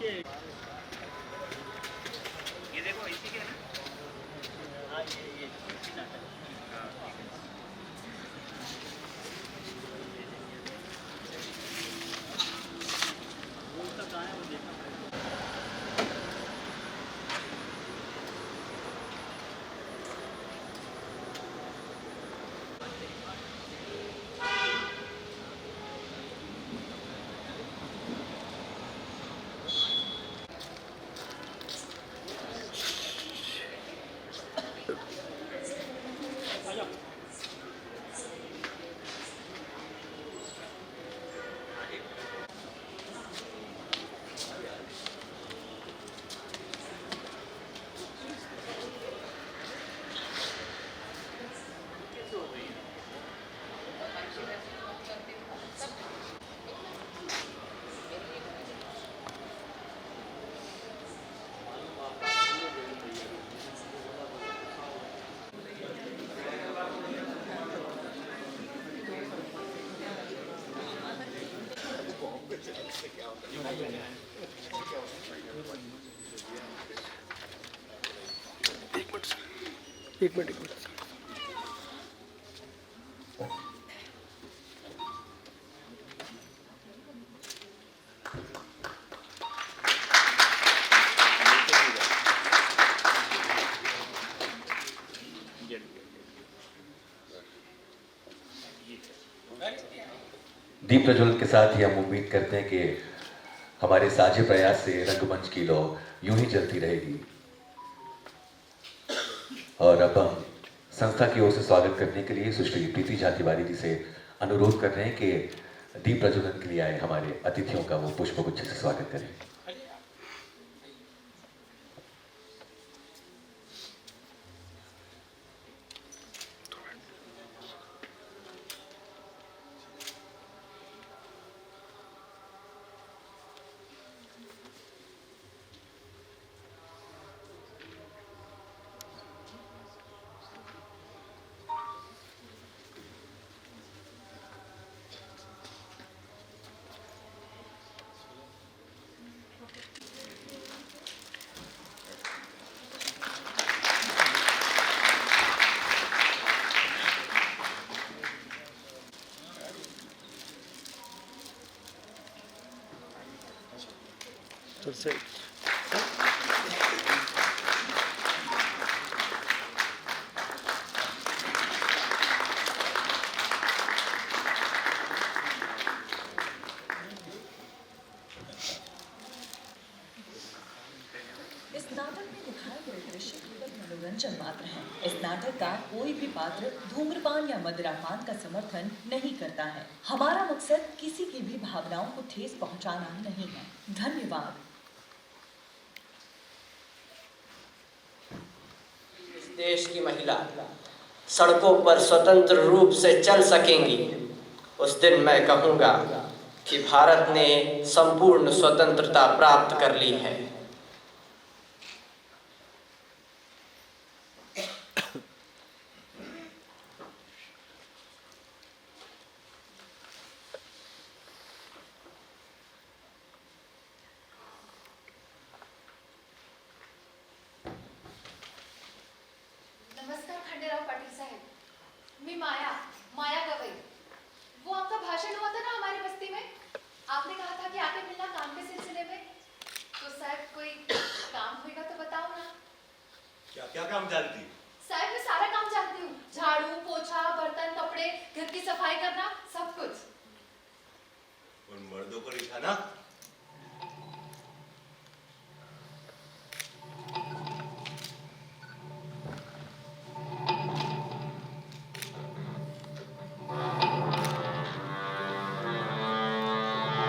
ये देखो इसी के ना। हाँ ये इसी नाटक। हाँ ठीक है। वो उसका कहाँ है वो देखना पड़ेगा। एक मिनट दीप प्रज्वलन के साथ ही हम उम्मीद करते हैं कि हमारे साझे प्रयास से रंगमंच की लौ यूं ही जलती रहेगी। और अब हम संस्था की ओर से स्वागत करने के लिए सुश्री प्रीति झा तिवारी जी से अनुरोध कर रहे हैं कि दीप प्रज्वलन के लिए आए हमारे अतिथियों का वो पुष्पगुच्छ से स्वागत करें। से इस नाटक में दिखाए गए दृश्य केवल मनोरंजन मात्र है। इस नाटक का कोई भी पात्र धूम्रपान या मदिरापान का समर्थन नहीं करता है। हमारा मकसद किसी की भी भावनाओं को ठेस पहुंचाना नहीं है। धन्यवाद। इस देश की महिला सड़कों पर स्वतंत्र रूप से चल सकेंगी, उस दिन मैं कहूँगा कि भारत ने संपूर्ण स्वतंत्रता प्राप्त कर ली है। नमस्कार खंडेराव पाटील साहेब, मी माया गवई। वो आपका भाषण हुआ था ना हमारी बस्ती में, आपने कहा था कि आके मिलना काम के सिलसिले में। तो साहब कोई काम होगा तो बताओ ना। क्या क्या काम जानती? साहब मैं सारा काम जानती हूँ, झाड़ू पोछा बर्तन कपड़े घर की सफाई करना सब कुछ। उन मर्दों को लिखा ना।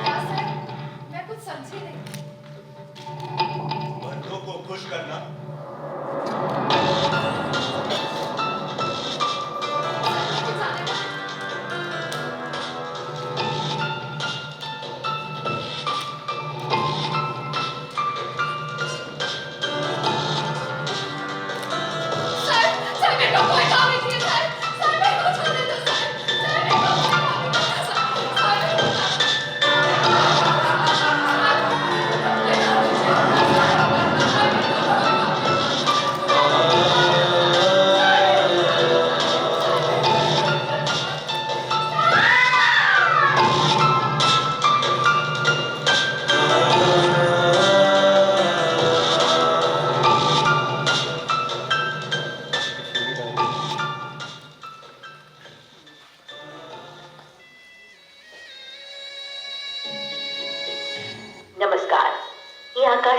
क्या साहब, मैं कुछ समझी नहीं। मर्दों को खुश करना। मुझे जाने दो।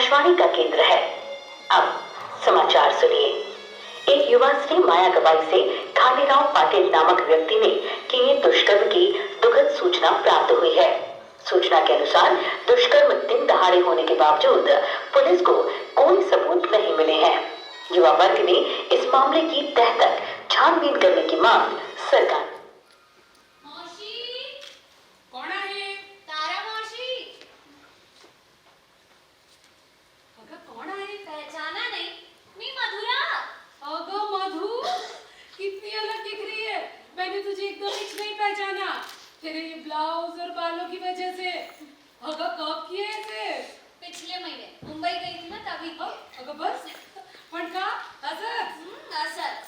आकाशवाणी का केंद्र है। अब समाचार सुनिए। एक युवा स्त्री माया गवाई से खांडेराव पाटिल नामक व्यक्ति ने किए दुष्कर्म की दुखद सूचना प्राप्त हुई है। सूचना के अनुसार दुष्कर्म दिन दहाड़े होने के बावजूद पुलिस को कोई सबूत नहीं मिले हैं। युवा वर्ग ने इस मामले की तह तक छानबीन करने की मांग सरकार कौन आहे? तारा मावशी. अगं कौन आहे? पहचाना नहीं? मी मधुरा. अगं मधु, कितनी अलग दिख रही है. मैंने तुझे एकदम कुछ नहीं पहचाना. तेरे ये ब्लाउज और बालों की वजह से. अगं कब किए ऐसे? पिछले महीने मुंबई गई थी ना तभी. अगं बस. पण का? असंच.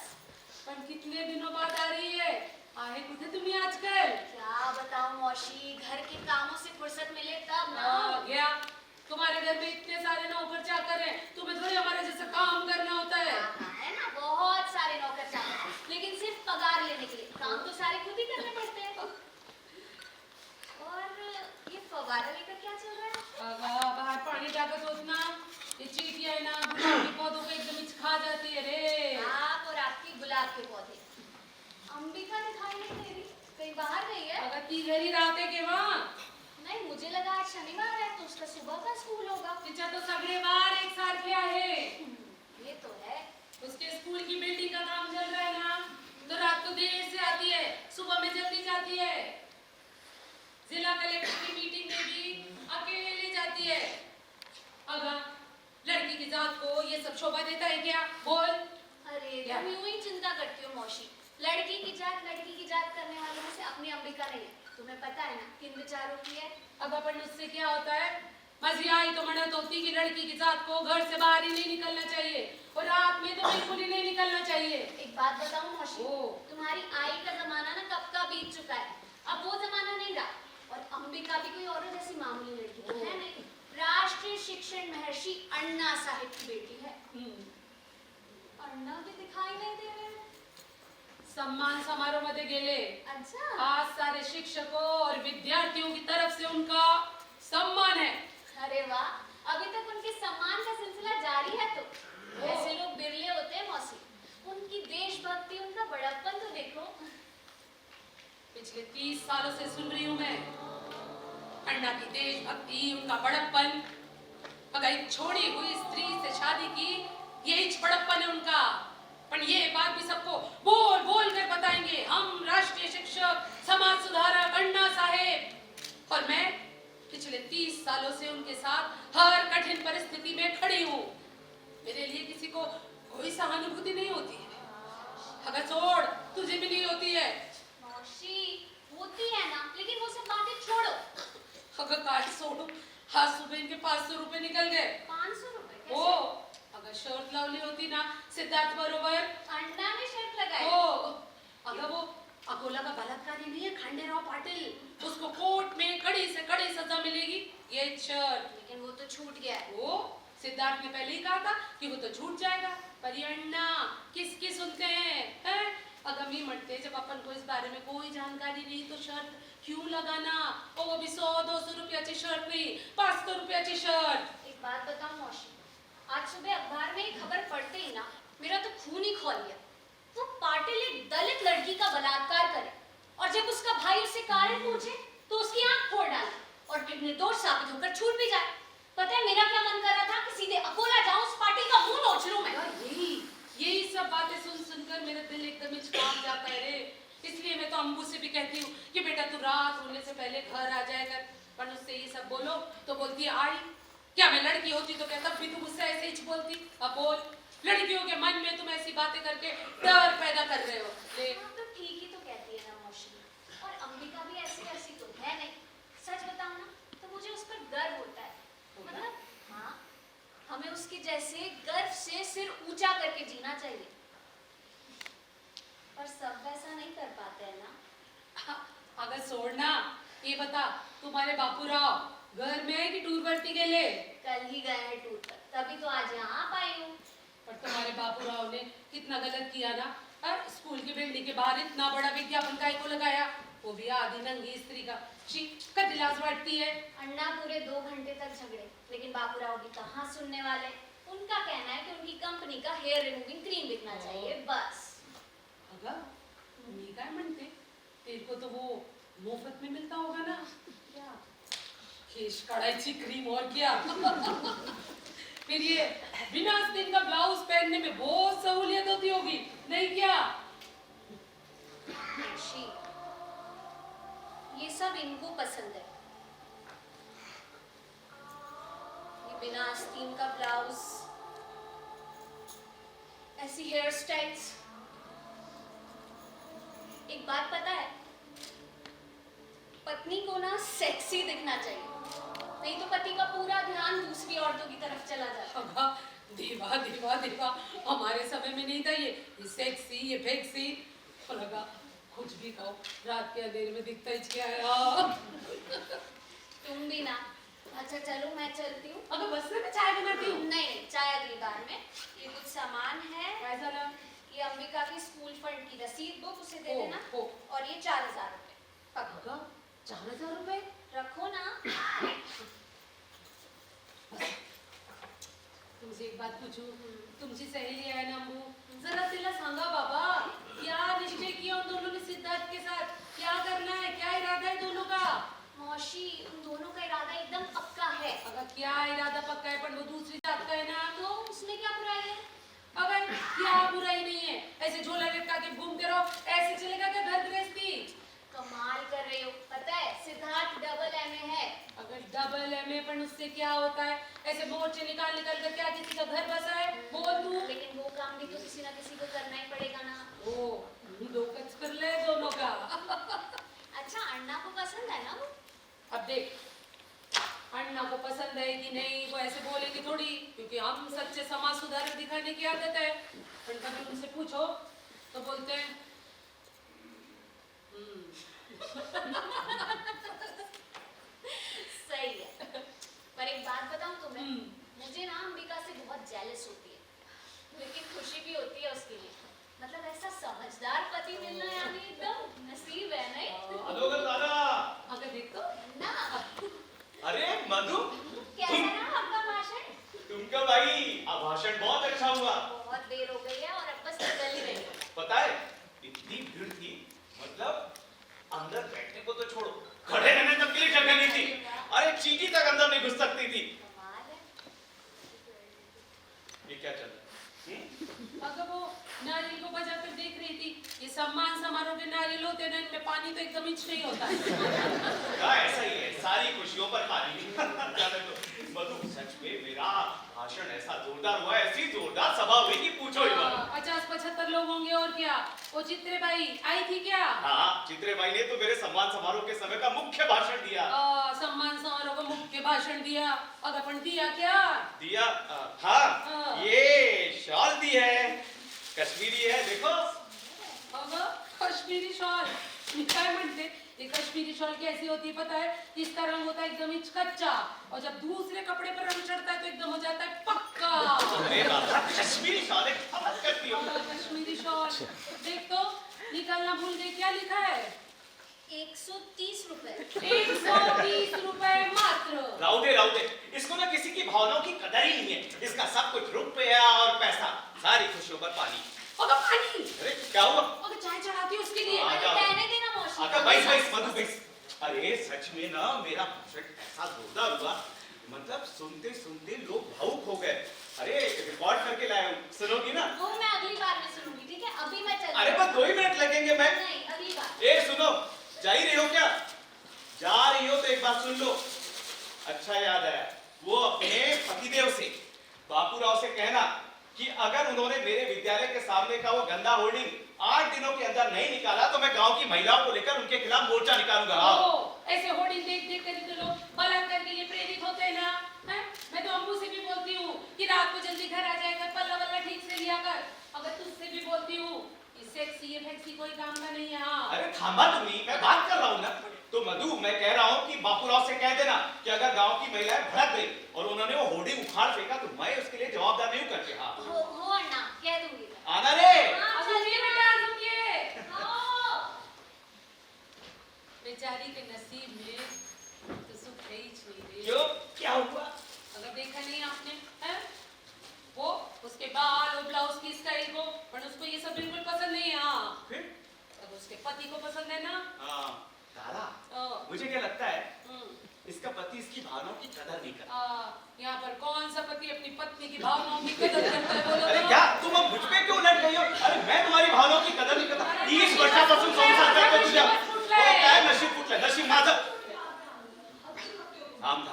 पण कितने दिनों बाद आ रही है. आहे कुठे तुम्ही आजकल? क्या बताऊं मौसी, घर के कामों से फुर्सत मिले तब ना. गया. तुम्हारे घर में इतने सारे नौकर चाकर हैं, तुम्हें थोड़ी हमारे जैसा काम करना होता है. है ना, बहुत सारे नौकर चाकर, लेकिन सिर्फ पगार लेने के लिए. काम तो सारे खुद ही करने पड़ते हैं. और ये फव्वारा लेकर क्या चल रहा है? बाहर पानी जाकर सोचना. ये चींटियां है ना, गुलाब के पौधों को एकदम खा जाती है रे. आप और आपके गुलाब के पौधे. अंबिका दिखाई नहीं दे रही. कहीं बाहर गई है? अगर ती घरी रहते केव्हा? नहीं, मुझे लगा आज शनिवार है तो उसका सुबह का स्कूल होगा. तिच्या तो सगळे वार एक सारखे आहे. ये तो है. उसके स्कूल की बिल्डिंग का काम चल रहा है ना, तो रात को देर से आती है, सुबह में जल्दी जाती है. जिला कलेक्टर की मीटिंग में भी अकेले जाती है. अगर लड़की की जात को ये सब शोभा देता है क्या? बोल. अरे तुम यूं ही चिंता करती हो मौसी. लड़की की जात करने वालों में से अपनी अंबिका नहीं है. तुम्हें पता है ना किन विचारों की है. अब अपन उससे क्या होता है? मजियाई तो मदद होती कि लड़की की जात को घर से बाहर ही नहीं निकलना चाहिए और रात में तो बिल्कुल ही नहीं निकलना चाहिए. एक बात बताऊं मौसी, तुम्हारी आई का जमाना ना कब का बीत चुका है. अब वो जमाना नहीं रहा. और अंबिका भी कोई और जैसी मामूली लड़की है नहीं. राष्ट्रीय शिक्षण महर्षि अन्ना साहिब की बेटी है. अन्ना भी दिखाई नहीं दे रहे. सम्मान समारोह मध्ये गेले. अच्छा. आज सारे शिक्षकों और विद्यार्थियों की तरफ से उनका सम्मान है. अरे वाह, अभी तक उनके सम्मान का सिलसिला जारी है. तो ऐसे लोग बिरले होते हैं मौसी. उनकी देशभक्ति, उनका बड़प्पन तो देखो. पिछले 30 सालों से सुन रही हूँ मैं. अन्ना की देशभक्ति, उनका बड़प्पन. अगर एक छोड़ी हुई स्त्री से शादी की, यही बड़प्पन है उनका. पर ये बात भी सबको बोल बोल कर बताएंगे, हम राष्ट्रीय शिक्षक, समाज सुधारक अन्ना साहेब. और मैं पिछले 30 सालों से उनके साथ हर कठिन परिस्थिति में खड़ी हूँ. मेरे लिए किसी को कोई सहानुभूति नहीं होती है. अगर छोड़, तुझे भी नहीं होती है. मौसी होती है ना, लेकिन वो सब बातें छोड़ो. अगर काट छोड़ो. आज सुबह इनके 500 रुपए निकल गए. 500 रुपए? ओ, अगर शर्त लावली होती ना सिद्धार्थ बरोबर. अन्ना ने शर्त लगाई. ओ, अगर वो अकोला का बलात्कारी नहीं है खांडेराव पाटिल, उसको कोर्ट में कड़ी से कड़ी सजा मिलेगी. ये शर्त. लेकिन वो तो छूट गया. वो सिद्धार्थ ने पहले ही कहा था कि वो तो छूट जाएगा. पर ये अन्ना किसकी सुनते हैं? अगर मी म्हणते जब अपन को इस बारे में कोई जानकारी नहीं तो शर्त क्यों लगाना? और वो भी 100-200 रुपयाची शर्ट नहीं, 500 रुपयाची शर्ट. एक बात बताऊं मौसी, आज सुबह अखबार में एक खबर पढ़ते ही ना मेरा तो खून ही खौल गया. वो पाटिल एक दलित लड़की का बलात्कार करे और जब उसका भाई उससे कारण पूछे तो उसकी आंख फोड़ डाले और फिर निर्दोष साबित होकर छूट भी जाए. पता है मेरा क्या मन कर रहा था कि सीधे अकोला जाऊं, उस पाटिल का मुंह नोच लूं मैं. यही सब बातें सुन सुनकर मेरा दिल एकदम हिचकाम जाता है रे. इसलिए मैं तो अम्बू से भी कहती हूँ कि बेटा तू रात होने से पहले घर आ जाएगा. पर उससे ये सब बोलो तो बोलती है आई. क्या मैं लड़की होती तो क्या तब भी तुम मुझसे ऐसे ही बोलती? अब बोल, लड़कियों के मन में तुम ऐसी बातें करके डर पैदा कर रहे हो. ले तो ठीक ही तो कहती है ना मौसी. और अंबिका भी ऐसी तो है नहीं. सच बताऊं ना तो मुझे उस पर गर्व होता है. मतलब हाँ, हमें उसके जैसे गर्व से सिर ऊंचा करके जीना चाहिए. पर सब वैसा नहीं कर पाते हैं ना. अगर छोड़ना, ये बता तुम्हारे बापूराव घर में है कि टूर भरती के लिए? कल ही गए हैं टूर पर, तभी तो आज यहाँ आ पाई हूँ. पर तुम्हारे बापूराव ने कितना गलत किया ना. स्कूल की बिल्डिंग के बाहर इतना बड़ा विज्ञापन काहे को लगाया? वो भी आधी नंगी स्त्री का। शी कति लाज वाटती है। अन्ना पूरे 2 घंटे तक झगड़े, लेकिन बापूराव भी कहाँ सुनने वाले। उनका कहना है कि उनकी कंपनी का हेयर रिमूविंग क्रीम बिकना चाहिए, बस। अगं मी काय म्हणते, तेरे को तो वो मुफ्त में मिलता होगा ना, क्या? केश काढ़ाई क्रीम और क्या। फिर ये बिना आस्तीन का ब्लाउज पहनने में बहुत सहूलियत होती होगी, नहीं क्या? ऋषि, ये सब इनको पसंद है। ये बिना आस्तीन का ब्लाउज, ऐसी हेयर स्टाइल्स। एक बात पता है, पत्नी को ना सेक्सी दिखना चाहिए, नहीं तो पति का पूरा ध्यान दूसरी औरतों की तरफ चला जाता है। अगं देवा देवा देवा, हमारे समय में नहीं था ये सेक्सी ये फेक्सी। लगा कुछ भी खाओ, रात के अंधेरे में दिखता ही क्या है। तुम भी ना। अच्छा चलो मैं चलती हूँ। अगर बस में चाय बनाती हूँ। नहीं, चाय अगली बार में। ये कुछ सामान है। कैसा लगा? ये अंबिका की स्कूल फंड की रसीद बुक, उसे दे ओ, देना। ओ। और ये 4000 रुपए पकड़ो। 4000 रुपए रखो ना। तुमसे एक बात पूछूं, तुमची सहेली आहे ना अम्बू, जरा तिला सांगा बाबा, क्या निश्चय किया उन दोनों ने सिद्धार्थ के साथ? क्या करना है, क्या इरादा है दोनों का? मौसी, उन दोनों का इरादा एकदम पक्का है। अगर क्या इरादा पक्का है, पर वो दूसरी जात का है ना, तो उसमें क्या बुराई है? अगर क्या बुराई नहीं है, ऐसे झोला लटका के घूमते रहो, ऐसे चलेगा क्या घर गृहस्थी? कमाल कर रहे हो। पता है सिद्धार्थ डबल एमए है। अगर डबल एमए पर उससे क्या होता है, ऐसे मोर्चे निकाल निकाल कर क्या किसी का घर बसा है? बोल तू। लेकिन वो काम भी तो किसी ना किसी को करना ही पड़ेगा ना। ओ दो कच कर ले दोनों का। अच्छा अन्ना को पसंद है ना वो? अब देख, अन्ना को पसंद है कि नहीं वो ऐसे बोलेंगे थोड़ी, क्योंकि हम सच्चे समाज सुधारक दिखाने की आदत है। पर कभी उनसे पूछो तो बोलते हैं सही है। पर एक बात बताऊं तुम्हें, मुझे ना अंबिका से बहुत जेलस होती है, लेकिन खुशी भी होती है उसके लिए। मतलब ऐसा समझदार पति मिलना यानी एकदम नसीब है, नहीं? अधोगत दादा। अगर देख तो ना। अरे मधु, कैसा रहा आपका भाषण? तुमका भाई अब भाषण बहुत अच्छा हुआ। बहुत देर हो गई है और अब बस निकल ही रही है। पता है इतनी भीड़ थी, मतलब अंदर बैठने को तो छोड़ो, खड़े रहने तक के लिए जगह नहीं थी। अरे चींटी तक अंदर नहीं घुस सकती थी। कमाल है। ये क्या चल रहा है? अगर वो नारियल को बजाकर देख रही थी, ये सम्मान समारोह के नारियल होते हैं ना, इनमें पानी तो एकदम इंच नहीं होता है। हाँ ऐसा ही है, सारी खुशियों पर पानी। जाने दो। मधु सच में मेरा भाषण ऐसा जोरदार हुआ, ऐसी जोरदार सभा हुई कि पूछो ही मत। 50-75 लोग होंगे और क्या। वो चित्रे बाई आई थी क्या? हाँ चित्रे भाई ने तो मेरे सम्मान समारोह के समय का मुख्य भाषण दिया। सम्मान समारोह का मुख्य भाषण दिया। अगर अपन दिया क्या? दिया हाँ, ये शॉल दी है, कश्मीरी है देखो। अगं कश्मीरी शॉल, मी काय म्हणते, ये कश्मीरी शॉल कैसी होती है पता है? इसका रंग होता है एकदम कच्चा, और जब दूसरे कपड़े पर रंग चढ़ता है तो एकदम हो जाता है पक्का। अरे बाबा कश्मीरी शॉल है, समझ करती हो। कश्मीरी शॉल देख तो, निकालना भूल गई, क्या लिखा है? 130 रुपए। 130 रुपए मात्र। राउ दे, इसको ना किसी की भावनाओं की कदर ही नहीं है। इसका सब कुछ रुपया और पैसा, सारी खुशियों पर पानी। अगर पानी, अरे क्या हुआ? अगर चाय चढ़ाती है उसके लिए। हाँ, अरे कहने देना मौसी। आका बैस मधु बैस। अरे सच में ना मेरा भाषण ऐसा जोरदार हुआ, मतलब सुनते सुनते लोग भावुक हो गए। अरे रिकॉर्ड करके लाया हूँ, सुनोगी ना? वो मैं अगली बार में सुनूंगी, ठीक है? अभी मैं चलती हूँ। अरे बस 2 ही मिनट लगेंगे। मैं नहीं, अगली बार। ए सुनो, जा ही रही हो क्या? जा रही हो तो एक बात सुन लो। अच्छा याद आया, वो अपने पतिदेव से, बापूराव से कहना कि अगर उन्होंने मेरे विद्यालय के सामने का वो गंदा होर्डिंग 8 दिनों के अंदर नहीं निकाला तो मैं गांव की महिलाओं को लेकर उनके खिलाफ मोर्चा निकालूंगा। ऐसे होर्डिंग देख देख कर तो लोग बलात्कार के लिए प्रेरित होते हैं ना। हैं? मैं तो अम्बू से भी बोलती हूँ कि रात को जल्दी घर आ जाएगा, पल्ला वल्ला ठीक से लिया कर। अगर तुझसे भी बोलती हूँ, सेक्सी ये फैक्सी कोई काम का नहीं है। हाँ अरे थामा तुम्ही, मैं बात कर रहा हूँ ना। तो मधु मैं कह रहा हूँ कि बापूराव से कह देना कि अगर गांव की महिलाएं भड़क गई और उन्होंने वो होर्डिंग उखाड़ फेंका तो मैं उसके लिए जवाबदार नहीं हूँ करके। हाँ हो अन्ना, कह दूंगी। आना रे। हाँ, सुनिए बेटा, सुनिए। हाँ। उसकी भावनाओं की कदर नहीं करता। यहाँ पर कौन सा पति अपनी पत्नी की भावनाओं की कदर करता है बोलो अरे तो? क्या तुम अब मुझ पे क्यों उलट गई हो? अरे मैं तुम्हारी भावनाओं की कदर नहीं करता। 30 वर्षापासून संसार करतोय तुझ्या. काय नशीब फुटलं? नशीब माझं. थांब.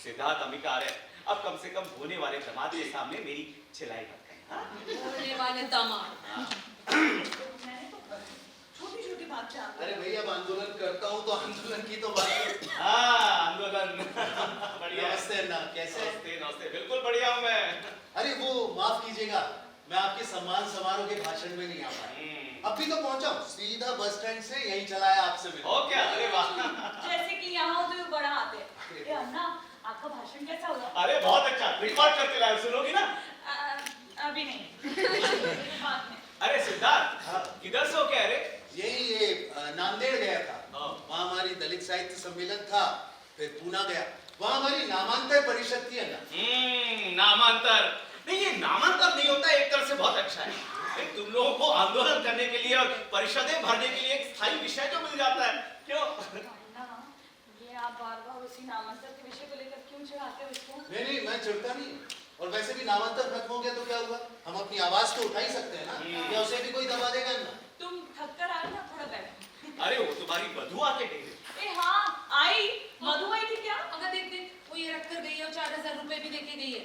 सिद्धार्थ अंबिका आ रहे हैं. अब कम से कम होने वाले दामाद के सामने मेरी चिल्लाई मत करें. हाँ? होने वाले दामाद छोटी छोटी बात से आप अरे भैया अब आंदोलन करता हूँ तो आंदोलन की तो बात हाँ, आंदोलन. बढ़िया. नमस्ते अन्ना, कैसे? नमस्ते नमस्ते. बिल्कुल बढ़िया हूँ मैं. अरे वो माफ कीजिएगा, मैं आपके सम्मान समारोह के भाषण में नहीं आ पाया। अब भी तो पहुंचा हूँ, सीधा बस स्टैंड से यहीं चला है आपसे मिलने। हो क्या? अरे वाह. जैसे कि यहाँ तो बड़ा आते हैं। ये अन्ना, आपका भाषण कैसा हुआ? अरे बहुत अच्छा. रिकॉर्ड करके लाए. सुनोगी ना? अभी नहीं। बाद में। अरे सिद्धार्थ, किधर से हो क्या? अरे यही ये नांदेड़ गया था, वहाँ हमारी दलित साहित्य सम्मेलन था, फिर पूना गया, वहाँ हमारी नामांतर परिषद थी अन्ना। नामांतर नहीं, ये नामांतर नहीं होता. एक तरह से बहुत अच्छा है. तुम लोगों को आंदोलन करने के लिए और परिषदें भरने के लिए एक स्थायी विषय जो मिल जाता है. क्यों? अन्ना, ये आप बार-बार उसी नामांतर के विषय को लेकर क्यों चिढ़ाते हो इसको? नहीं, मैं चिढ़ता नहीं, और वैसे भी नामांतर खत्म हो गया तो क्या हुआ, हम अपनी आवाज तो उठा ही सकते हैं ना, या उसे भी कोई दबा देगा ना। तुम थक कर आए ना, थोड़ा बैठो। अरे वो तुम्हारी मधु आके गई. ए हाँ, आई। मधु आई थी क्या? अगर देख वो ये रख कर गई है और 4000 रुपए भी देके गई है.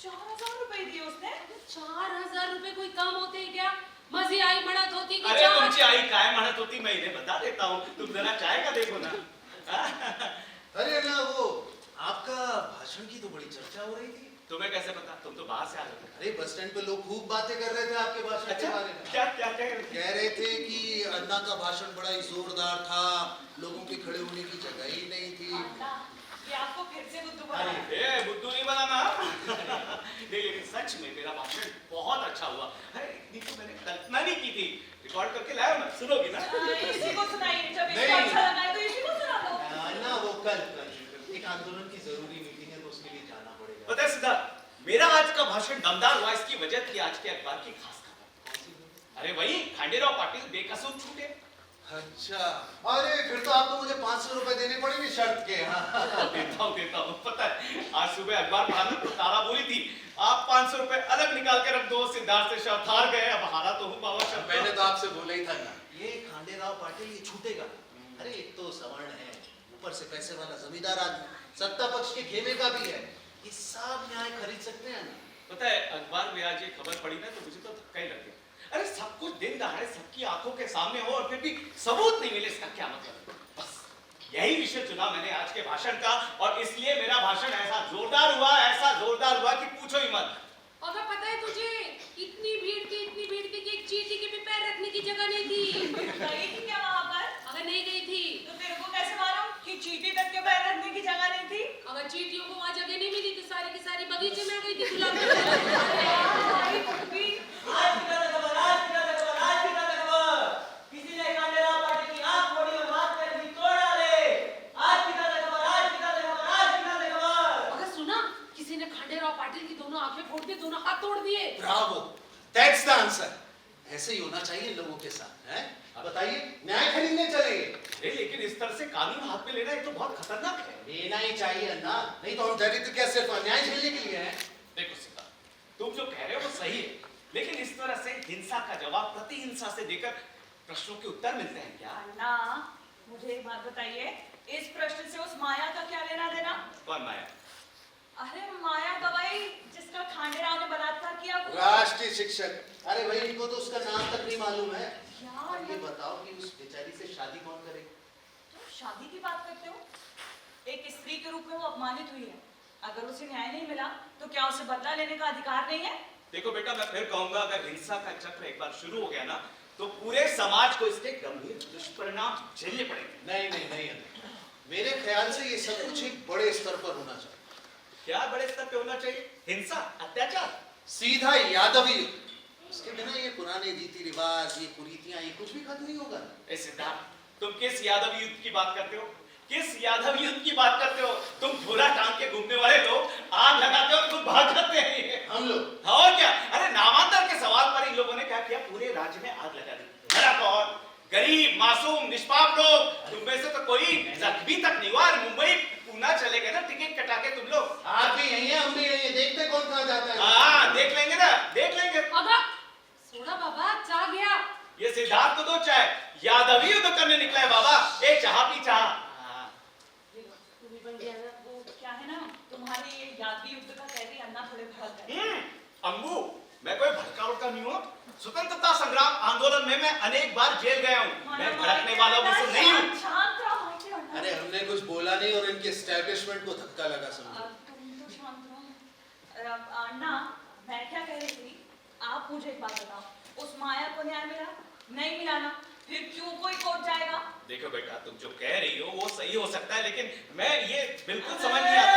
4000 रुपए दिए उसने? 4000 रुपए कोई कम होते हैं क्या? मजी आई मड़त होती कि अरे तुमची आई काय म्हणत होती मैं इन्हें बता देता हूँ. तुम जरा चाय का देखो ना. अरे अन्ना, वो आपका भाषण की तो बड़ी चर्चा हो रही थी। तुम्हें कैसे पता? तुम तो बाहर से आ रहे थे. अरे बस स्टैंड पे लोग खूब बातें कर रहे थे आपके भाषण के बारे में। क्या क्या क्या कह रहे थे कि अन्ना का भाषण बड़ा ही जोरदार था, लोगों के खड़े होने की जगह ही नहीं थी। अन्ना, ये आपको फिर से बुद्धू बना है। ए बुद्धू नहीं बनाना. नहीं लेकिन सच में मेरा भाषण बहुत अच्छा हुआ. अरे इतनी तो मैंने कल्पना नहीं की थी. रिकॉर्ड करके लाया मैं. सुनोगी ना? इसी को सुनाइए, जब इसको नहीं। अच्छा लगा है तो इसी को सुना दो। अन्ना वो कल एक आंदोलन की जरूरी मीटिंग है तो उसके लिए जाना पड़ेगा। पता है सिद्धार्थ, मेरा आज का भाषण दमदार हुआ. इसकी वजह थी आज के अखबार की खास खबर. अरे वही खांडेराव पाटिल बेकसूर छूटे. अच्छा, अरे फिर तो आपको मुझे 500 रुपए देने पड़ेंगे शर्त के। हाँ देता हूँ. पता है आज सुबह अखबार पढ़ा ना, तारा बोली थी आप 500 रुपए अलग निकाल के रख दो. सिद्धार्थ से शर्त हार गए. अब हारा तो हूँ पावर शर्त. मैंने तो आपसे बोला ही था ना, ये खांडेराव पाटिल ये छूटेगा। अरे एक तो सवर्ण है, ऊपर से पैसे वाला जमींदार आदमी, सत्ता पक्ष के खेमे का भी है, ये सब न्याय खरीद सकते हैं ना। पता है अखबार में आज ये खबर पड़ी ना तो मुझे तो धक्का ही लग गया. अरे सब कुछ दिन दहाड़े सबकी आंखों के सामने हो और फिर भी सबूत नहीं मिले. इसका क्या मतलब? बस यही विषय चुना मैंने आज के भाषण का, और इसलिए मेरा भाषण ऐसा जोरदार हुआ कि पूछो ही मत. अगर पता है तुझे इतनी भीड़ थी कि एक चींटी के भी पैर रखने की जगह नहीं थी. गई थी क्या वहाँ पर? अगर नहीं गई थी तो तेरे को कैसे मालूम कि चींटी तक के पैर रखने की जगह नहीं थी? अगर चींटियों को वहाँ जगह नहीं मिली तो सारी की सारी बगीचे में आ गई थी गुलाब. किसी ने खांडेराव पाटिल की आंख फोड़ी और माथ पे भी तोड़ डाले. आज की ताजा खबर, आज की ताजा खबर, आज की ताजा खबर. अगर सुना किसी ने खांडेराव पाटिल की दोनों आंखें फोड़ दी, दोनों हाथ तोड़ दिए. Bravo, that's the answer. ऐसे ही होना चाहिए लोगों के साथ, हैं? बताइए, न्याय खरीदने चलेंगे। लेकिन इस तरह से कानून हाथ में लेना ये तो बहुत खतरनाक है. लेना ही चाहिए ना, नहीं तो हम दरिद्र क्या सिर्फ अन्याय झेलने के लिए हैं? देखो सिद्धार्थ, तुम जो कह रहे हो वो सही है, लेकिन इस तरह से हिंसा का जवाब प्रति हिंसा से देकर प्रश्नों के उत्तर मिलते हैं क्या? अन्ना, मुझे एक बात बताइए, इस प्रश्न से उस माया का क्या लेना देना? कौन माया? अरे माया गवाई जिसका खांडेराव ने बलात्कार किया वो। राष्ट्रीय शिक्षक। अरे भाई इनको तो उसका नाम तक नहीं मालूम है. यार, ये बताओ कि उस बेचारी से शादी कौन करेगा? तुम शादी की बात करते हो? एक स्त्री के रूप में वो अपमानित हुई है. अगर उसे न्याय नहीं मिला तो क्या उसे बदला लेने का अधिकार नहीं है? देखो बेटा, मैं फिर कहूंगा, अगर हिंसा का चक्र एक बार शुरू हो गया ना तो पूरे समाज को इसके गंभीर दुष्परिणाम झेलने पड़ेंगे. नहीं, मेरे ख्याल से ये सब कुछ एक बड़े स्तर पर होना चाहिए. क्या बड़े स्तर पे होना चाहिए? हिंसा, अत्याचार, सीधा यादवी युग. उसके बिना ये पुराने रीति रिवाज, ये कुरीतियां, ये कुछ भी खत्म नहीं होगा. ए सिद्धार्थ, तुम किस यादव युद्ध की बात करते हो? किस यादव युद्ध की बात करते हो? तुम झोला टांग के घूमने वाले लोग आग लगाते हो और खुद भाग जाते हैं. हम लोग और क्या? अरे नामांतर के सवाल पर इन लोगों ने क्या किया? पूरे राज्य में आग लगा दी. भला कौन? गरीब, मासूम, निष्पाप लोग. तुम में से तो कोई जख्मी तक नहीं हुआ. मुंबई चूना चलेगा ना टिकट कटा के तुम लोग। आप भी यही है, हम भी यही है, देखते कौन कहाँ जाता है। हाँ देख लेंगे ना, देख लेंगे। अगर सोना बाबा चाह गया। ये सिद्धार्थ को दो चाय, यादव ही युद्ध करने निकला है बाबा। ए चाह पी चाह। तू भी बन गया ना। वो क्या है ना, तुम्हारे ये यादवी युद्ध का कह रही अन्ना थोड़े भड़क गए। अम्बू, मैं कोई भड़का उड़का नहीं हूँ। स्वतंत्रता संग्राम आंदोलन में मैं अनेक बार जेल गया हूँ। मैं भड़कने वाला मुझसे नहीं हूँ। शांत रहो माइके अन्ना। अरे हमने कुछ बोला नहीं और इनके एस्टैब्लिशमेंट को धक्का लगा समझो। तुम तो शांत रहो। अन्ना, मैं क्या कह रही थी, आप मुझे एक बात बताओ, उस माया को न्याय मिला? नहीं मिला ना, फिर क्यों कोई कोर्ट जाएगा? देखो बेटा, तुम जो कह रही हो वो सही हो सकता है, लेकिन मैं ये बिल्कुल समझ नहीं आता।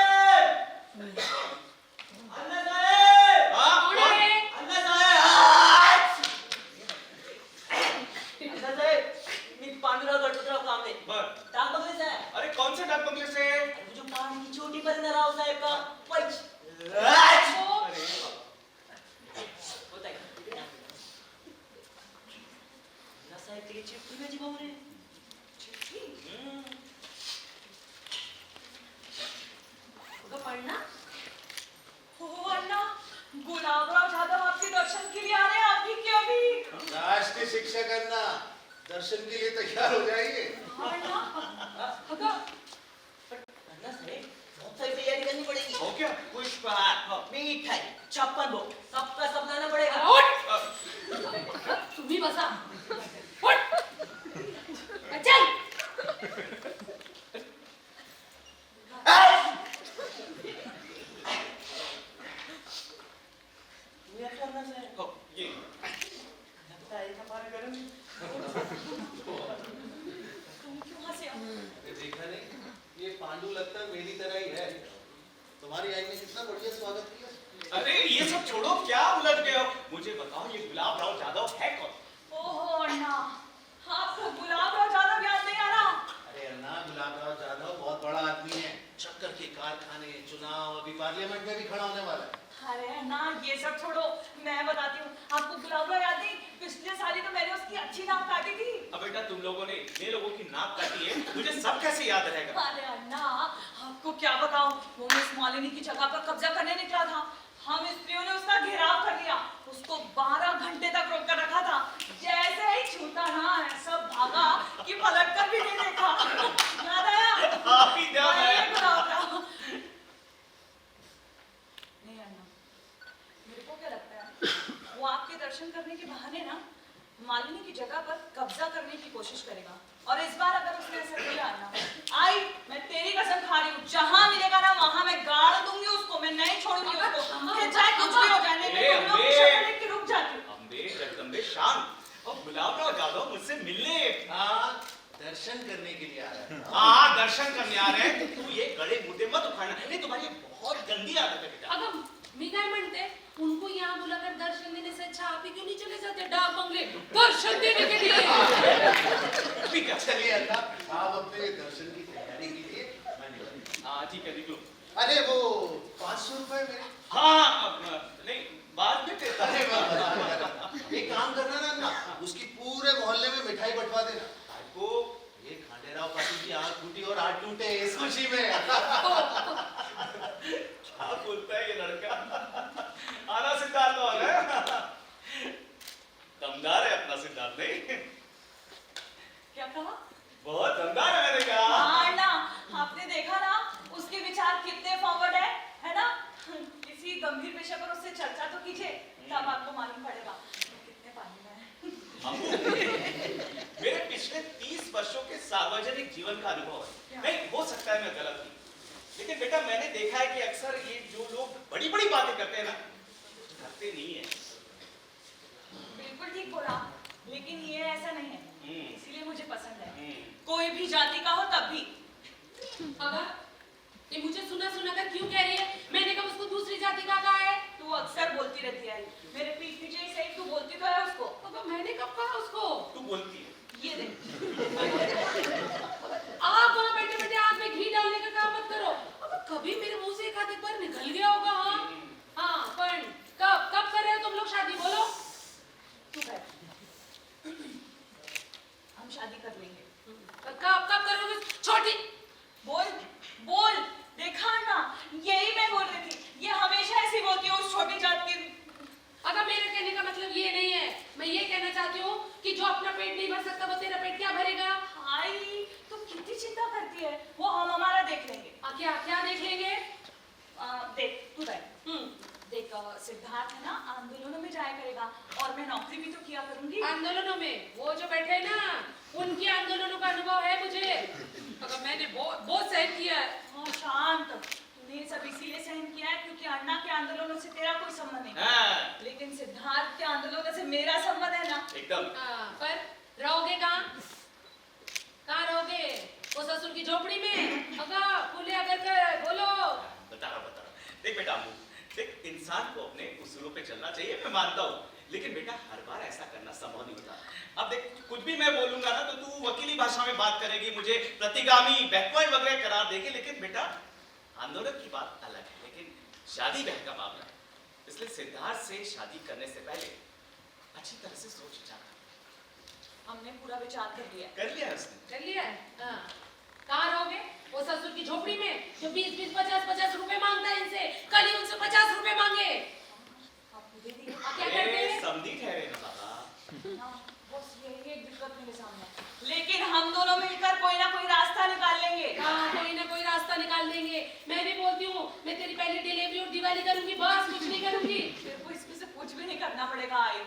हाँ, कौन है? बस। अरे कौन से डाक बंगले से? छोटी परिंदराव साहेब का पैच। वो अरे पढ़ना। ओ अन्ना, गुलाबराव जाधव आपके दर्शन के लिए आ रहे हैं अभी के अभी। राष्ट्रीय शिक्षा करना, दर्शन के लिए तैयार हो जाइए। बहुत सारी तैयारी करनी पड़ेगी। हो क्या? पुष्पहार, मिठाई, छप्पन भोग, सबका सब लाना पड़ेगा। तुम्ही बसा। चल। हो, ये तुम क्यों हंसे हो? देखा नहीं, ये पांडु लगता मेरी तरह ही है। तुम्हारी आई ने कितना बढ़िया स्वागत किया। अरे ये सब छोड़ो, क्या उलझ गए हो? मुझे बताओ ये गुलाब राव जाधव है कौन? ओहो अन्ना, आपको गुलाबराव जाधव याद नहीं आ रहा? अरे अन्ना, गुलाबराव जाधव बहुत बड़ा आदमी है। शक्कर के कारखाने, चुनाव, अभी पार्लियामेंट में भी खड़ा होने वाला है। अरे अन्ना, ये सब छोड़ो, मैं बताती हूँ आपको। गुलाबराव याद नहीं, पिछले साल ही तो मैंने उसकी अच्छी नाक काटी थी। अब बेटा तुम लोगों ने इतने लोगों की नाक काटी है, मुझे सब कैसे याद रहेगा? अरे अन्ना, आपको क्या बताऊं, वो मिस मालिनी की जगह पर कब्जा करने निकला था। हम स्त्रियों ने उसका घेराव कर लिया, उसको 12 घंटे तक रोक कर रखा था। जैसे ही छूटा ना, ऐसा भागा कि पलट कर भी नहीं देखा। याद आया? आप ही ध्यान वही आया। गुलाबराव। नहीं अन्ना, मेरे को क्या लगता है, वो आपके दर्शन करने के बहाने ना मालिनी की जगह पर कब्जा करने की कोशिश करेगा। और इस बार अगर उसने ऐसा किया ना, आई मैं तेरी कसम खा रही हूँ, जहां मिलेगा ना वहां मैं गाड़ दूंगी उसको, मैं नहीं छोड़ूंगी उसको, फिर चाहे कुछ भी हो जाए। ए, तुम लोग अम्बे। शक्ल देख के रुक जाती हूँ। अम्बे जगदम्बे शांत। और गुलाब राव जाधव मुझसे मिलने। हाँ, दर्शन करने के लिए आ रहा है। हाँ दर्शन करने आ रहे हैं, तो तू ये गड़े मुद्दे मत उखाड़ना। नहीं तुम्हारी ये बहुत गंदी आदत है बेटा। अगं मी काय म्हणते, उनको यहाँ बुलाकर दर्शन देने से अच्छा आप ही क्यों नहीं चले जाते डाक बंगले दर्शन देने के लिए? ठीक है चलिए अन्ना, आप अपने दर्शन की तैयारी कीजिए, मैं निकलता हाँ ठीक है निकलो। हूं। अरे वो 500 रुपए मेरे। हाँ नहीं बाद में देता अरे है। वाह, एक काम करना ना अन्ना, उसकी पूरे मोहल्ले में मिठाई बंटवा देना। वो ये खांडेराव पाटिल की आंख टूटी और हाथ टूटे इस खुशी में। क्या बोलता है ये लड़का? आना सिद्धार्थ आना। दमदार है अपना सिद्धार्थ। नहीं क्या कहा? बहुत दमदार है मैंने कहा। हाँ ना, आपने देखा ना उसके विचार कितने फॉरवर्ड है ना? किसी गंभीर विषय पर उससे चर्चा तो कीजिए, तब आपको मालूम पड़ेगा वो कितने पानी में है। मेरे पिछले 30 वर्षों के सार्वजनिक जीवन का अनुभव है। नहीं हो सकता है मैं गलत हूँ, लेकिन बेटा मैंने देखा है कि अक्सर ये जो लोग बड़ी बड़ी बातें करते हैं ना, करते नहीं है। बिल्कुल ठीक बोला, लेकिन ये ऐसा नहीं है, इसीलिए मुझे पसंद है। कोई भी जाति का हो तब भी। अगर ये मुझे सुना सुना कर क्यों कह रही है? मैंने कब उसको दूसरी जाति का कहा है? तू अक्सर बोलती रहती है, मेरे पीठ पीछे ही सही तू बोलती तो है उसको। अगर मैंने कब कहा उसको? तू बोलती है। ये देख, आप वहाँ बैठे बैठे हाथ में घी डालने का काम मत करो। अब कभी मेरे मुंह से एक आध एक बार निकल गया होगा। हाँ पर कब कब कर रहे हो तुम लोग शादी? बोलो। तू बैठ, हम शादी कर लेंगे। कब कब करोगे? छोटी बोल बोल। क्या क्या देख लेंगे? देख तू बैठ। देख सिद्धार्थ है ना आंदोलनों में जाया करेगा और मैं नौकरी भी तो किया करूंगी। आंदोलनों में वो जो बैठे हैं ना, उनके आंदोलनों का अनुभव है मुझे। अगर मैंने बहुत सहन किया है। हाँ शांत, तूने सब इसीलिए सहन किया है क्योंकि अन्ना के आंदोलनों से तेरा कोई संबंध नहीं। हाँ। लेकिन सिद्धार्थ के आंदोलनों से मेरा संबंध है ना। एकदम। पर रहोगे कहाँ? कहाँ रहोगे? वो ससुर की झोपड़ी में? अगर खुले अगर कर बोलो। बता रहा देख बेटा अम्मू, देख इंसान को अपने उसूलों पे चलना चाहिए, मैं मानता हूँ, लेकिन बेटा हर बार ऐसा करना संभव नहीं होता। अब देख कुछ भी मैं बोलूंगा ना तो तू वकीली भाषा में बात करेगी, मुझे प्रतिगामी बैकवर्ड वगैरह करार देगी, लेकिन बेटा आंदोलन की बात अलग है, लेकिन शादी ब्याह का मामला है, इसलिए सिद्धार्थ से शादी करने से पहले अच्छी तरह से सोच विचार हमने पूरा विचार कर लिया। कर लिया उसने? कर लिया है। हाँ। कहाँ रहोगे? वो ससुर की झोपड़ी में जो 20-20, 50-50 रुपए मांगता है इनसे। कल ही उनसे 50 रुपए मांगे। क्या करते हैं? समझी ठहरे ना बाबा। बस यही एक दिक्कत मेरे सामने, लेकिन हम दोनों मिलकर कोई ना कोई रास्ता निकाल लेंगे। हाँ, कोई ना कोई रास्ता निकाल देंगे। मैं भी बोलती हूँ, मैं तेरी पहली डिलीवरी और दिवाली करूंगी, बस कुछ नहीं करूंगी। तेरे को इसमें से कुछ भी नहीं करना पड़ेगा। आई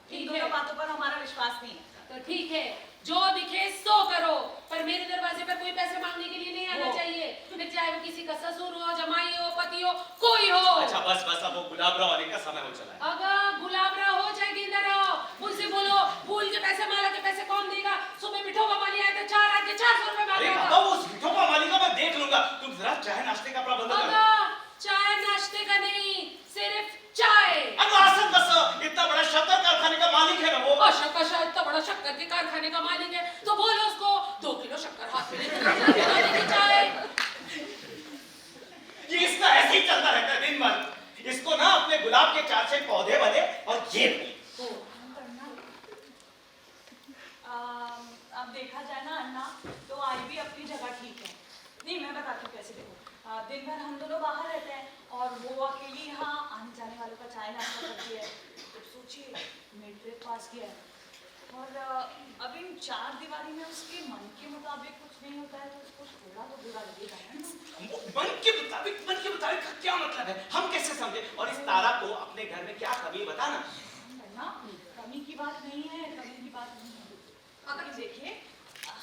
ठीक दोनों है। बातों पर हमारा विश्वास नहीं है। तो ठीक है, जो दिखे सो करो, पर मेरे दरवाजे पर कोई पैसे मांगने के लिए नहीं आना चाहिए। फिर चाहे वो किसी का ससुर हो, जमाई हो, पति हो, कोई हो। अच्छा बस बस, अब वो गुलाबराव आने का समय हो चला है। अगर गुलाबराव हो चाहे गेंदा रहो, उनसे बोलो फूल के पैसे, माला के पैसे कौन देगा? सुबह मिठोबा माली आए थे, 4 आके 400 रुपए अरे मांगा। बाबा वो मिठोबा माली का मैं देख लूंगा, तुम जरा चाय नाश्ते का प्रबंध करो। अगर चाय नाश्ते का नहीं, सिर्फ चाय। इतना बड़ा शक्कर कारखाने का मालिक है ना वो। इतना बड़ा शक्कर के कारखाने का मालिक है तो बोलो उसको 2 किलो शक्कर हाथ में लेके चाय। ये इसका ऐसे ही चलता रहता है दिन भर। इसको ना अपने गुलाब के 4 पौधे बने और ये अब देखा जाए ना अन्ना, तो आई भी अपनी जगह ठीक है। नहीं मैं बताती हूँ कैसे। देखो दिन भर हम दोनों बाहर रहते हैं और वो अकेली यहाँ आने जाने वालों का चाय नाश्ता करती है। तो सोचिए मिड ब्रेकफास्ट किया है और अब इन 4 दीवारी में उसके मन के मुताबिक कुछ नहीं होता है तो उसको थोड़ा तो बुरा लगेगा ना। मन के मुताबिक का क्या मतलब है? हम कैसे समझे? और इस तारा को अपने घर में क्या कमी बताना? कमी की बात नहीं है, कमी की बात नहीं है। अगर देखिए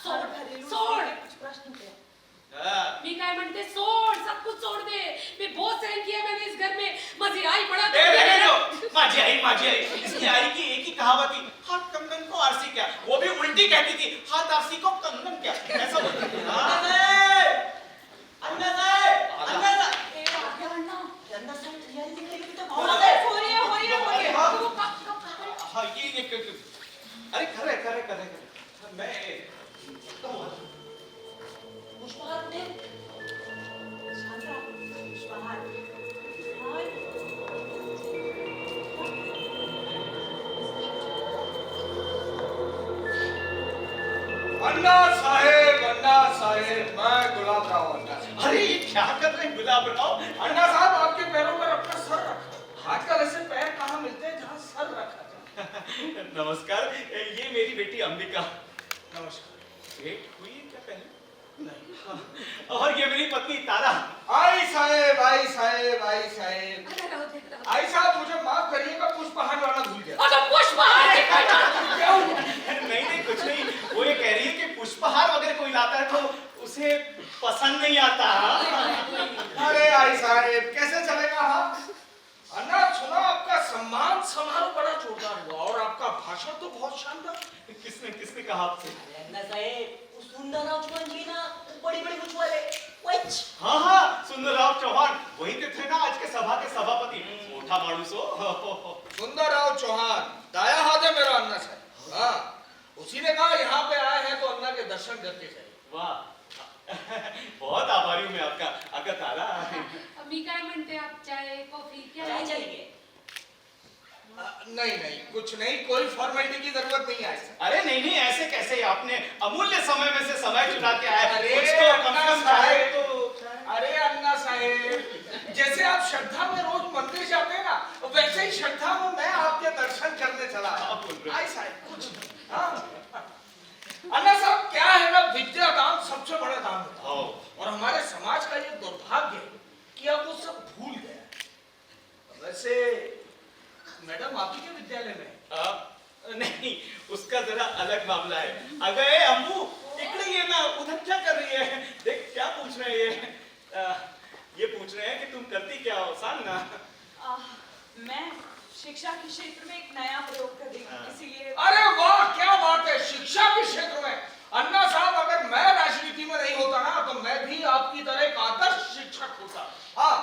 सोड कुछ प्रश्न होते हैं। मी काय म्हणते सोड, सब कुछ छोड़ दे। मैं बहुत सहन किया मैंने इस घर में, मजी आई पड़ा। रहने दो, माजी आई। इसकी आई की एक ही कहावत थी, हाथ कंगन को आरसी क्या? वो भी उल्टी कहती थी, हाथ आरसी को कंगन क्या? ऐसा बोलती थी। अन्ना साहब अन्ना साहब तैयारी दिख रही थी तो हो रही है। हाँ ये अरे कर रहे मैं पुष्पहार ने शांता पुष्पहार अन्ना साहेब मैं गुलाबराव अन्ना साहब। अरे ये क्या कर रहे हैं गुलाबराव? अन्ना साहब आपके पैरों पर अपना सर रखा। आजकल ऐसे पैर कहाँ मिलते हैं जहाँ सर रखा जाए। नमस्कार, ये मेरी बेटी अंबिका। नमस्कार। भेंट हुई है क्या पहले? नहीं। और ये मेरी पत्नी तारा। आई साहेब मुझे माफ करिएगा, पुष्पहार लाना भूल गया। नहीं कुछ नहीं, वो ये कह रही है कि पुष्पहार वगैरह कोई लाता है तो उसे पसंद नहीं आता। अरे आई साहेब कैसे चलेगा? हाँ अन्ना सुना आपका सम्मान समारोह बड़ा जोरदार हुआ और आपका भाषण तो बहुत शानदार। किसने कहा आपसे? अन्ना साहेब वो सुंदरराव चौहान जी ना, बड़ी मुछ वाले। हाँ सुंदरराव चौहान, वही तो थे ना आज के सभा के सभापति, मोटा माणूस हो। सुंदरराव चौहान दाया हाथ है मेरा अन्ना साहब। हाँ उसी ने कहा यहाँ पे आए हैं तो अन्ना के दर्शन करके जाइए। वाह बहुत आभारी हूँ मैं आपका। अगर तारा मी काय म्हणते, आप चाय कॉफी क्या चाहिए? नहीं कुछ नहीं, कोई फॉर्मेलिटी की जरूरत नहीं है। अरे नहीं ऐसे कैसे? आपने अमूल्य समय में से समय चुरा के आए। अरे अन्ना साहेब जैसे आप श्रद्धा में रोज मंदिर जाते हैं ना, वैसे ही श्रद्धा में मैं आपके दर्शन करने चला। आई साहब कुछ अन्ना साहब क्या है ना, विद्या दान सबसे बड़ा दान होता है और हमारे समाज का अलग मामला है। अगर ए अम्बू इकड़ी ये ना उधर क्या कर रही है? देख क्या पूछ रहे हैं ये पूछ रहे हैं कि तुम करती क्या हो सान्ना? मैं शिक्षा के क्षेत्र में एक नया प्रयोग कर रही हूँ, इसीलिए। अरे वाह, क्या बात है! शिक्षा के क्षेत्र में अन्ना साहब, अगर मैं राजनीति में नहीं होता ना तो मैं भी आपकी तरह एक आदर्श शिक्षक होता। हाँ,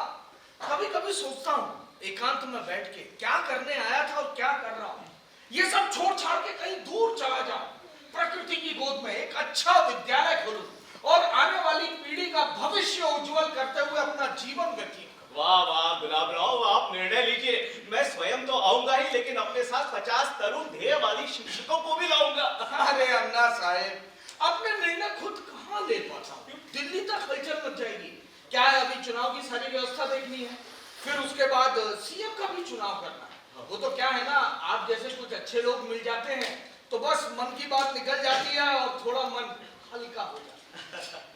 कभी कभी सोचता हूँ एकांत में बैठ के क्या करने आया था और क्या कर रहा हूँ। ये सब छोड़ छाड़ के कहीं दूर चला जाऊं, प्रकृति की गोद में एक अच्छा विद्यालय खोलूं और आने वाली पीढ़ी का भविष्य उज्जवल करते हुए अपना जीवन व्यतीत करूं। वाह वाह गुलाब राव, आप निर्णय लीजिए। मैं स्वयं तो आऊंगा ही, लेकिन अपने साथ 50 तरुण ध्येय वाली शिक्षकों को भी लाऊंगा। अरे अन्ना साहेब, अपने निर्णय खुद कहाँ ले पाता हूँ? दिल्ली तक हलचल मच जाएगी। क्या है, अभी चुनाव की सारी व्यवस्था देखनी है, फिर उसके बाद सीएम का भी चुनाव करना है। वो तो क्या है ना, आप जैसे कुछ अच्छे लोग मिल जाते हैं तो बस मन की बात निकल जाती है और थोड़ा मन हल्का हो जाता है।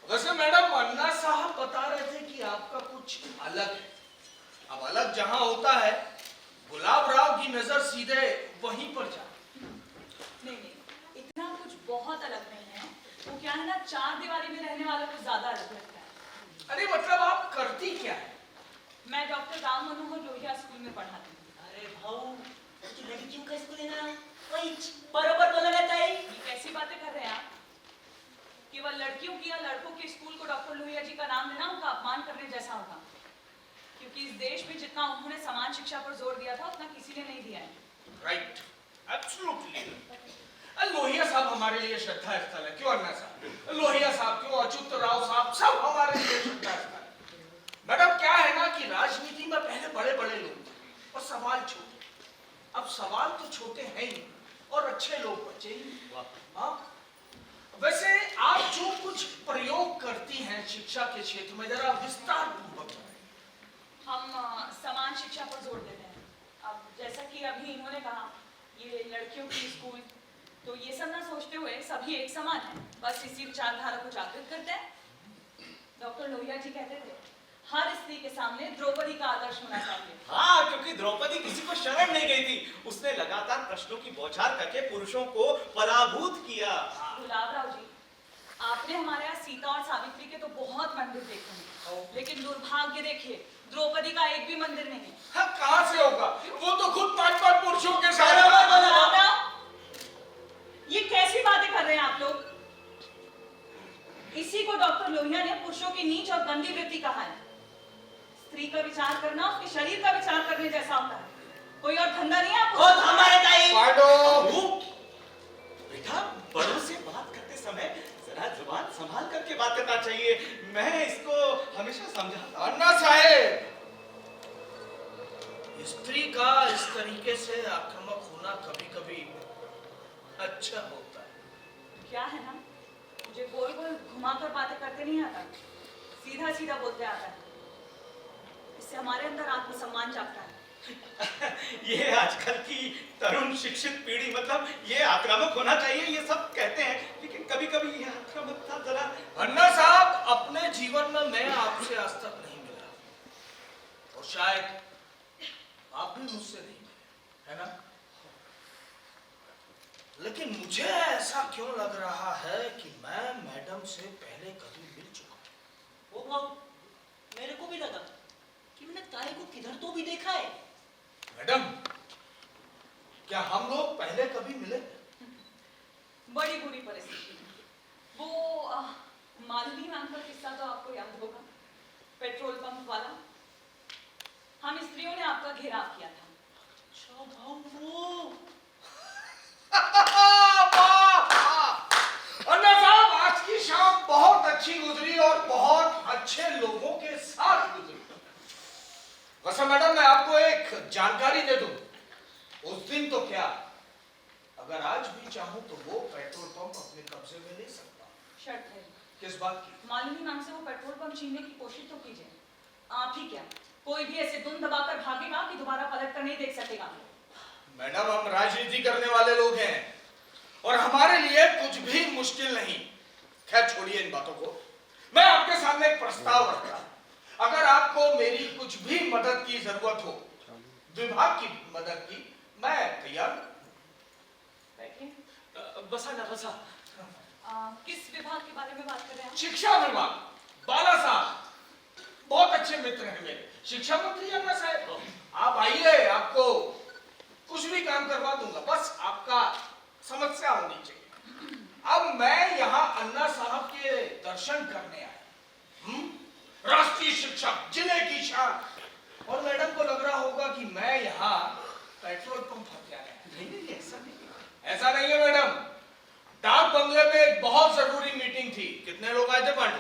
वैसे मैडम, अन्ना साहब बता रहे थे कि आपका कुछ अलग है। अब अलग जहां होता है, गुलाब राव की नजर सीधे वहीं पर जाती है। नहीं, इतना कुछ बहुत अलग नहीं है। वो क्या है ना, चार दीवारी में रहने वालों को ज्यादा अलग लगता है। अरे मतलब आप करती क्या है? मैं डॉक्टर राम मनोहर लोहिया स्कूल में पढ़ाती हूँ। अरे भाऊ, लड़कियों का स्कूल है ना, वही बराबर बोला रहता है। ये कैसी बातें कर रहे हैं आप? केवल लड़कियों की या लड़कों के स्कूल को डॉक्टर लोहिया जी का नाम देना उनका अपमान करने जैसा होगा, क्योंकि इस देश में जितना उन्होंने समान शिक्षा पर जोर दिया था उतना किसी ने नहीं दिया है। Right, absolutely. लोहिया साहब हमारे लिए श्रद्धा स्थल है। क्यों अन्ना साहब? लोहिया साहब क्यों, अच्युत राव साहब, सब हमारे लिए श्रद्धा स्थल है। मैडम, क्या है ना कि राजनीति में पहले बड़े बड़े लोग थे और सवाल छोटे। अब सवाल तो छोटे हैं ही और अच्छे लोग बचे ही। हाँ, वैसे आप जो कुछ प्रयोग करती हैं शिक्षा के क्षेत्र में, जरा विस्तार पूर्वक बताएं। हम समान शिक्षा पर जोर देते हैं। अब जैसा कि अभी इन्होंने कहा, ये लड़कियों की स्कूल, तो ये सब ना सोचते हुए सभी एक समान है, बस इसी विचारधारा को जागृत करते हैं। डॉक्टर लोहिया जी कहते थे, हर स्त्री के सामने द्रौपदी का आदर्श होना चाहिए। हाँ, क्योंकि द्रौपदी किसी को शरण नहीं गई थी। उसने लगातार प्रश्नों की बौछार करके पुरुषों को पराभूत किया। गुलाब राव जी, आपने हमारे यहाँ सीता और सावित्री के तो बहुत मंदिर देखे हैं, लेकिन दुर्भाग्य देखिए, द्रौपदी का एक भी मंदिर नहीं है। हाँ, कहाँ से होगा? वो तो खुद 5-5 पुरुषों के साथ। ये कैसी बातें कर रहे हैं आप लोग? इसी को डॉक्टर लोहिया ने पुरुषों की नीच और गंदी वृत्ति कहा है। स्त्री का विचार करना उसके शरीर का विचार करने जैसा होता है। कोई और धंधा नहीं है आपको? हमारे ताई। बेटा, बड़ों से बात करते समय जरा जुबान संभाल करके बात करना चाहिए। मैं इसको हमेशा समझाता। अन्ना साहेब, स्त्री का इस तरीके से आक्रामक होना कभी-कभी अच्छा होता है। क्या है ना, मुझे गोल गोल घुमाकर बातें करते नहीं आता, सीधा सीधा बोलते आता है। इससे हमारे अंदर आत्मसम्मान जागता है। ये आजकल की तरुण शिक्षित पीढ़ी, मतलब ये आक्रामक होना चाहिए ये सब कहते हैं, लेकिन कभी-कभी ये आक्रामकता जरा। अन्ना साहब, अपने जीवन में मैं आपसे आज तक नहीं मिला और शायद आप भी मुझसे नहीं मिले, है ना? लेकिन मुझे ऐसा क्यों लग रहा है कि मैं मैडम से पहले कभी मिल चुका हूं। वो भाऊ, मेरे को भी लगा कि मैंने ताई को किधर तो भी देखा है। मैडम, क्या हम लोग पहले कभी मिले? बड़ी बुरी परिस्थिति। वो मालवी मैम का किस्सा तो आपको याद होगा, पेट्रोल पंप वाला। हम स्त्रियों ने आपका घेराव किया था। अच्छा भाऊ, वो अन्ना साहब, आज की शाम बहुत अच्छी गुजरी और बहुत अच्छे लोगों के साथ गुजरी। वैसे मैडम, मैं आपको एक जानकारी दे दूं। उस दिन तो क्या, अगर आज भी चाहूं तो वो पेट्रोल पंप अपने कब्जे में ले सकता हूं। शर्त है। किस बात की? मालवी मैम से वो पेट्रोल पंप छीनने की कोशिश तो कीजिए। आप ही क्या, कोई भी ऐसे धुन दबाकर भागेगा कि दोबारा पलट कर नहीं देख सकेगा। मैडम, हम राजनीति करने वाले लोग हैं और हमारे लिए कुछ भी मुश्किल नहीं। खैर छोड़िए इन बातों को। मैं आपके सामने एक प्रस्ताव रखता हूं। अगर आपको मेरी कुछ भी मदद की जरूरत हो, विभाग की मदद की, मैं तैयार हूं। बसा ना बसा। किस विभाग के बारे में बात कर रहे हैं? शिक्षा विभाग, बाला साहब बहुत अच्छे मित्र हैं मेरे। शिक्षा मंत्री अन्ना साहब, आप आइए, आपको कुछ भी काम करवा दूंगा, बस आपका समस्या होनी चाहिए। अब मैं यहाँ अन्ना साहब के दर्शन करने आया, राष्ट्रीय शिक्षक, जिले की शान, और मैडम को लग रहा होगा कि मैं यहाँ पेट्रोल पंप हत्याने आया। नहीं, ऐसा नहीं है मैडम। डाक बंगले में एक बहुत जरूरी मीटिंग थी। कितने लोग आए थे पांडु?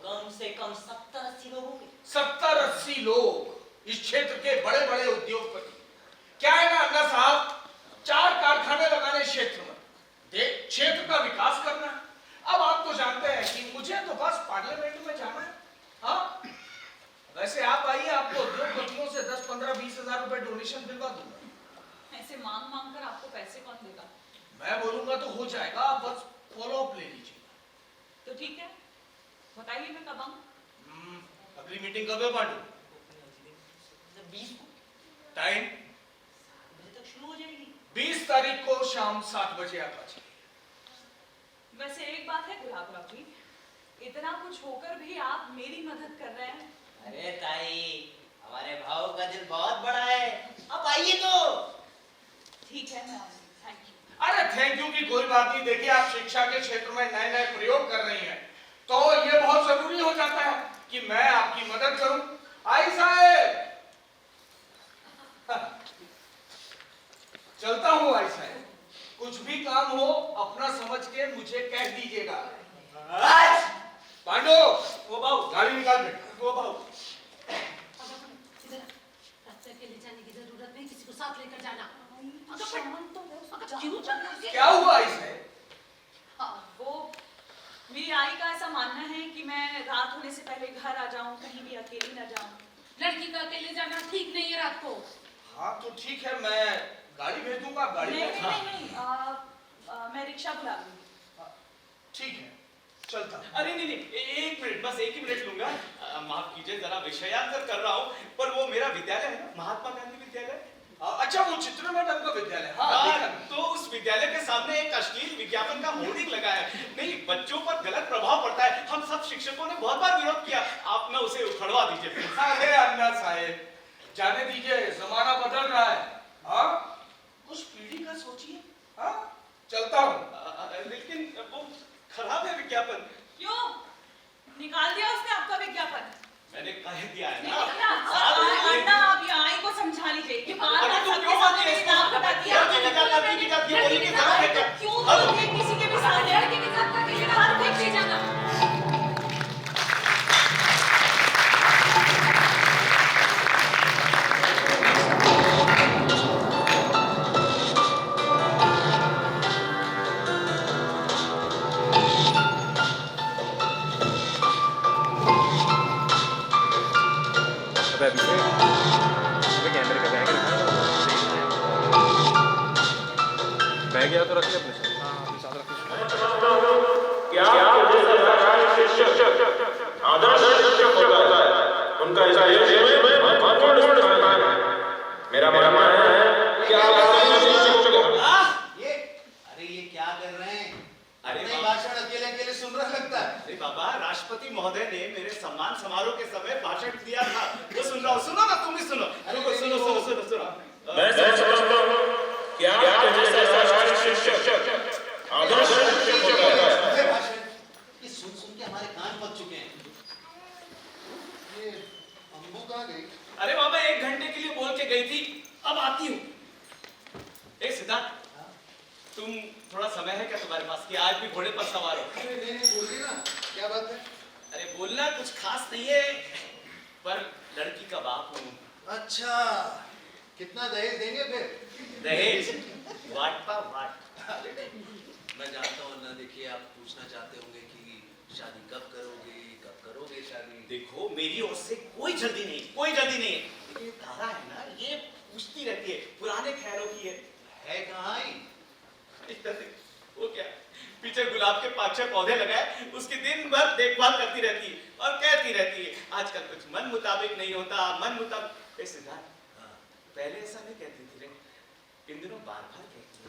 कम से कम 70-80 लोग होंगे। 70-80 लोग, इस क्षेत्र के बड़े बड़े उद्योगपति। क्या है ना अन्ना साहब, 4 कारखाने लगाने क्षेत्र में, क्षेत्र का विकास करना। अब आप तो जानते हैं कि मुझे तो बस पार्लियामेंट में जाना है। हाँ, वैसे आप आइए, आपको उद्योगपतियों से 10, 15, 20 हजार रुपए डोनेशन दिलवा दूंगा। ऐसे मांग मांग कर आपको पैसे कौन देगा? मैं बोलूंगा तो हो जाएगा, आप बस फॉलो अप ले लीजिए। तो ठीक है, बताइए मैं कब आऊं? अगली मीटिंग कब है पांडु? 20 को टाइम बजे तक शुरू हो जाएगी। 20 तारीख को शाम 7 बजे आप आ जाइए। वैसे एक बात है गुलाबराव जी, इतना कुछ होकर भी आप मेरी मदद कर रहे हैं। अरे ताई, हमारे भाव का दिल बहुत बड़ा है, अब आइए तो। ठीक है, मैं आऊंगी। Thank you. अरे थैंक यू की कोई बात नहीं। देखिए, आप शिक्षा के क्षेत्र में नए नए प्रयोग कर रही हैं, तो ये बहुत जरूरी हो जाता है कि मैं आपकी मदद करूं। आई साहेब, चलता हूं। आई साहेब, कुछ भी काम हो अपना समझ के मुझे कह दीजिएगा। पांडु, वो बाबू गाड़ी निकाल दे। वो बाबू, ले जाने की जरूरत नहीं, किसी को साथ लेकर जाना। क्या हुआ इसे? हाँ, वो मेरी आई का ऐसा मानना है कि मैं रात होने से पहले घर आ जाऊं, कहीं भी अकेली न जाऊं। लड़की का अकेले जाना ठीक नहीं है रात को। हाँ तो ठीक है, मैं गाड़ी भेज दूंगा। गाड़ी नहीं, में नहीं, नहीं, नहीं, मैं रिक्शा बुला लूंगी। ठीक है, चलता। अरे नहीं नहीं, एक मिनट, बस एक ही मिनट लूंगा। माफ कीजिए, जरा विषयांतर कर रहा हूँ, पर वो मेरा विद्यालय है ना, महात्मा गांधी विद्यालय। अच्छा, वो चित्र मैडम का विद्यालय। हाँ, तो उस विद्यालय के सामने एक अश्लील विज्ञापन का होर्डिंग लगा है। नहीं, बच्चों पर गलत प्रभाव पड़ता है। हम सब शिक्षकों ने बहुत बार विरोध किया। आप ना उसे उखड़वा दीजिए। अरे अन्ना साहेब, जाने दीजिए, जमाना बदल रहा है। हाँ, कुछ पीढ़ी का सोचिए। हाँ, चलता हूँ। लेकिन वो खराब है विज्ञापन। क्यों? निकाल दिया उसने आपका विज्ञापन? मैंने कह दिया है ना। अन्ना, आप ये आई को समझा लीजिए कि बार-बार सबके सामने मेरे नाम बताती है। क्यों बोलती है किसी के भी सामने? लड़के के साथ का किसी का हाथ देख ले जाना। बैग या तो रख ले अपने साथ। हाँ, अपने साथ रख ले। क्या आदर्श शिक्षक होता है, उनका इस देश में महत्वपूर्ण स्थान है। मेरा मानना है कि ये क्या कर रहे हैं? अरे नहीं, भाषण अकेले अकेले सुन रहा लगता है। अरे बाबा, राष्ट्रपति महोदय ने मेरे सम्मान समारोह के समय भाषण दिया था, वो सुन रहा हूँ। सुनो ना, तुम भी सुनो। सुनो सुनो सुनो सुनो। मैं समझता हूँ कि आपके जैसा राष्ट्रीय शिक्षक आदर्श शिक्षक होता है। ये सुन सुन के हमारे कान पक चुके हैं। ये अम्बू कहाँ गई? अरे बाबा, 1 घंटे के लिए बोल के गई थी, अब आती हूँ। ए सिद्धार्थ, तुम थोड़ा समय है क्या तुम्हारे पास कि आज भी घोड़े पर सवार हो? अरे नहीं, बोलिए ना, क्या बात है? अरे बोलना कुछ खास नहीं है, पर लड़की का बाप हूँ। अच्छा, कितना दहेज देंगे फिर? दहेज वाट पा वाट। मैं जानता हूँ ना। देखिए, आप पूछना चाहते होंगे कि शादी कब करोगे शादी? देखो, मेरी ओर से कोई जल्दी नहीं, कोई जल्दी नहीं है। लेकिन ये तारा है ना, ये पूछती रहती है, पुराने ख्यालों की है कहाँ आई? वो क्या, पीछे गुलाब के 5-6 पौधे लगाए, उसकी दिन भर देखभाल करती रहती है और कहती रहती है आजकल कुछ मन मुताबिक नहीं होता, मन मुताबिक। सिद्धार्थ, पहले ऐसा नहीं कहती थी रे, इन दिनों बार-बार कहती है।